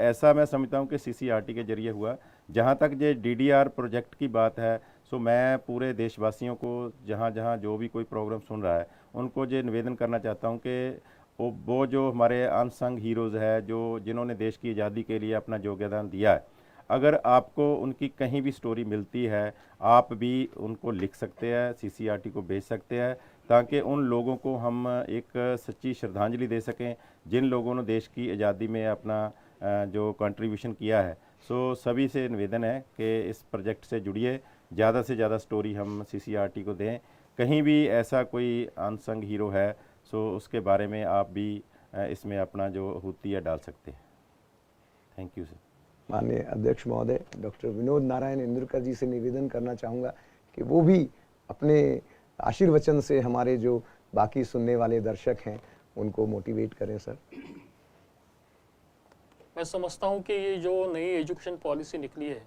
ऐसा मैं समझता हूँ कि CCRT के जरिए हुआ। जहाँ तक ये DDR प्रोजेक्ट की बात है, मैं पूरे देशवासियों को जहाँ जहाँ जो भी कोई प्रोग्राम सुन रहा है उनको ये निवेदन करना चाहता हूँ कि वो जो हमारे अनसंग हीरोज़ है, जो जिन्होंने देश की आज़ादी के लिए अपना योगदान दिया है, अगर आपको उनकी कहीं भी स्टोरी मिलती है, आप भी उनको लिख सकते हैं, CCRT को भेज सकते हैं, ताकि उन लोगों को हम एक सच्ची श्रद्धांजलि दे सकें जिन लोगों ने देश की आज़ादी में अपना जो कंट्रीब्यूशन किया है। सभी से निवेदन है कि इस प्रोजेक्ट से जुड़िए, ज़्यादा से ज़्यादा स्टोरी हम CCRT को दें। कहीं भी ऐसा कोई अनसंग हीरो है उसके बारे में आप भी इसमें अपना जो हुती है डाल सकते हैं। Thank you sir. माननीय अध्यक्ष महोदय डॉक्टर विनोद नारायण इंदुरकर जी से निवेदन करना चाहूँगा कि वो भी अपने आशीर्वचन से हमारे जो बाकी सुनने वाले दर्शक हैं उनको मोटिवेट करें। सर, मैं समझता हूँ कि ये जो नई एजुकेशन पॉलिसी निकली है,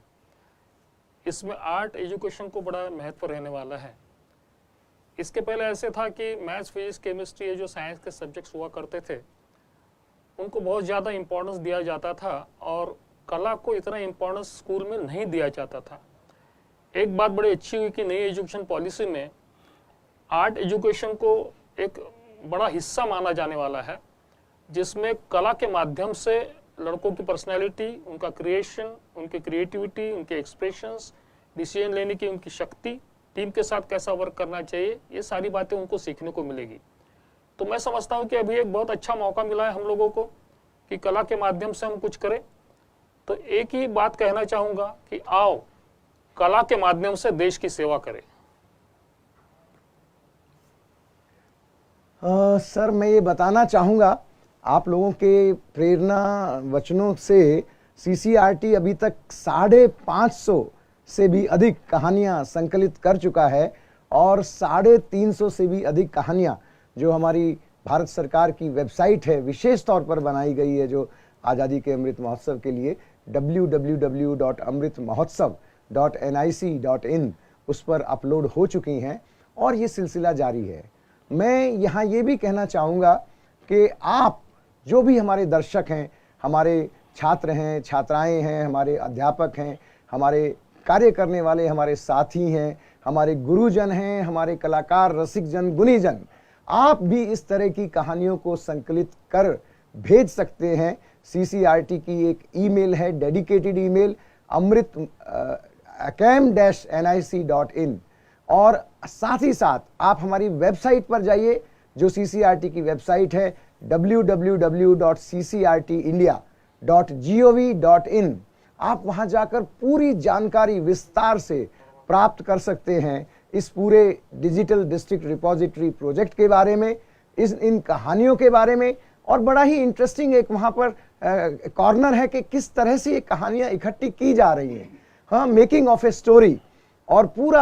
इसमें आर्ट एजुकेशन को बड़ा महत्व रहने वाला है। इसके पहले ऐसे था कि मैथ्स, फिजिक्स, केमिस्ट्री, ये जो साइंस के सब्जेक्ट्स हुआ करते थे उनको बहुत ज़्यादा इम्पोर्टेंस दिया जाता था और कला को इतना इम्पोर्टेंस स्कूल में नहीं दिया जाता था। एक बात बड़ी अच्छी हुई कि नई एजुकेशन पॉलिसी में आर्ट एजुकेशन को एक बड़ा हिस्सा माना जाने वाला है, जिसमें कला के माध्यम से लड़कों की पर्सनैलिटी, उनका क्रिएशन, उनकी क्रिएटिविटी, उनके एक्सप्रेशंस, डिसीजन लेने की उनकी शक्ति, टीम के साथ कैसा वर्क करना चाहिए, ये सारी बातें उनको सीखने को मिलेगी। तो मैं समझता हूँ कि अभी एक बहुत अच्छा मौका मिला है हम लोगों को कि कला के माध्यम से हम कुछ करें। तो एक ही बात कहना चाहूँगा कि आओ कला के माध्यम से देश की सेवा करें। सर, मैं ये बताना चाहूँगा आप लोगों के प्रेरणा वचनों से CCRT अभी तक 550 से भी अधिक कहानियाँ संकलित कर चुका है और 350 से भी अधिक कहानियाँ जो हमारी भारत सरकार की वेबसाइट है विशेष तौर पर बनाई गई है जो आज़ादी के अमृत महोत्सव के लिए, www.amritmahotsav.nic.in उस पर अपलोड हो चुकी हैं और ये सिलसिला जारी है। मैं यहाँ ये भी कहना चाहूँगा कि आप जो भी हमारे दर्शक हैं, हमारे छात्र हैं, छात्राएं हैं, हमारे अध्यापक हैं, हमारे कार्य करने वाले हमारे साथी हैं, हमारे गुरुजन हैं, हमारे कलाकार, रसिकजन, गुणीजन, आप भी इस तरह की कहानियों को संकलित कर भेज सकते हैं। CCRT की एक ईमेल है, डेडिकेटेड ईमेल amrit-acam-nic.in, और साथ ही साथ आप हमारी वेबसाइट पर जाइए जो CCRT की वेबसाइट है www.ccrtindia.gov.in। आप वहां जाकर पूरी जानकारी विस्तार से प्राप्त कर सकते हैं इस पूरे डिजिटल डिस्ट्रिक्ट रिपोजिटरी प्रोजेक्ट के बारे में, इन कहानियों के बारे में। और बड़ा ही इंटरेस्टिंग एक वहां पर कॉर्नर है कि किस तरह से ये कहानियां इकट्ठी की जा रही हैं, हाँ, मेकिंग ऑफ ए स्टोरी, और पूरा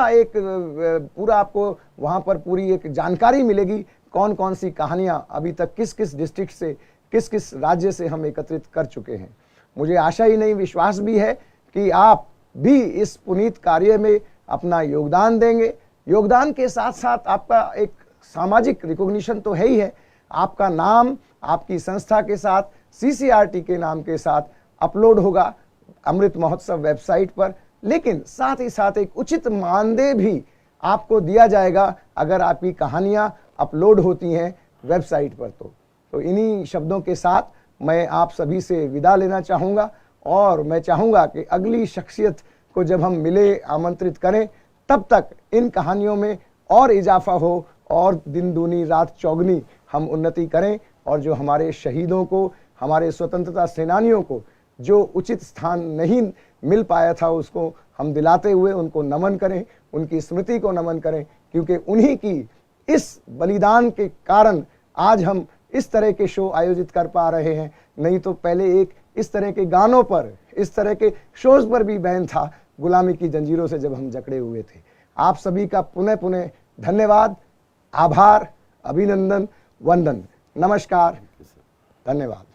आपको वहां पर पूरी एक जानकारी मिलेगी कौन कौन सी कहानियां अभी तक किस किस डिस्ट्रिक्ट से, किस किस राज्य से हम एकत्रित कर चुके हैं। मुझे आशा ही नहीं, विश्वास भी है कि आप भी इस पुनीत कार्य में अपना योगदान देंगे। योगदान के साथ साथ आपका एक सामाजिक रिकॉग्निशन तो है ही है, आपका नाम आपकी संस्था के साथ, CCRT के नाम के साथ अपलोड होगा अमृत महोत्सव वेबसाइट पर, लेकिन साथ ही साथ एक उचित मानदेय भी आपको दिया जाएगा अगर आपकी कहानियां अपलोड होती हैं वेबसाइट पर। तो इन्हीं शब्दों के साथ मैं आप सभी से विदा लेना चाहूँगा, और मैं चाहूँगा कि अगली शख्सियत को जब हम मिले, आमंत्रित करें, तब तक इन कहानियों में और इजाफा हो और दिन दूनी रात चौगनी हम उन्नति करें, और जो हमारे शहीदों को, हमारे स्वतंत्रता सेनानियों को जो उचित स्थान नहीं मिल पाया था उसको हम दिलाते हुए उनको नमन करें, उनकी स्मृति को नमन करें, क्योंकि उन्हीं की इस बलिदान के कारण आज हम इस तरह के शो आयोजित कर पा रहे हैं। नहीं तो पहले एक इस तरह के गानों पर, इस तरह के शोज पर भी बैन था, गुलामी की जंजीरों से जब हम जकड़े हुए थे। आप सभी का पुनः पुनः धन्यवाद, आभार, अभिनंदन, वंदन, नमस्कार, धन्यवाद।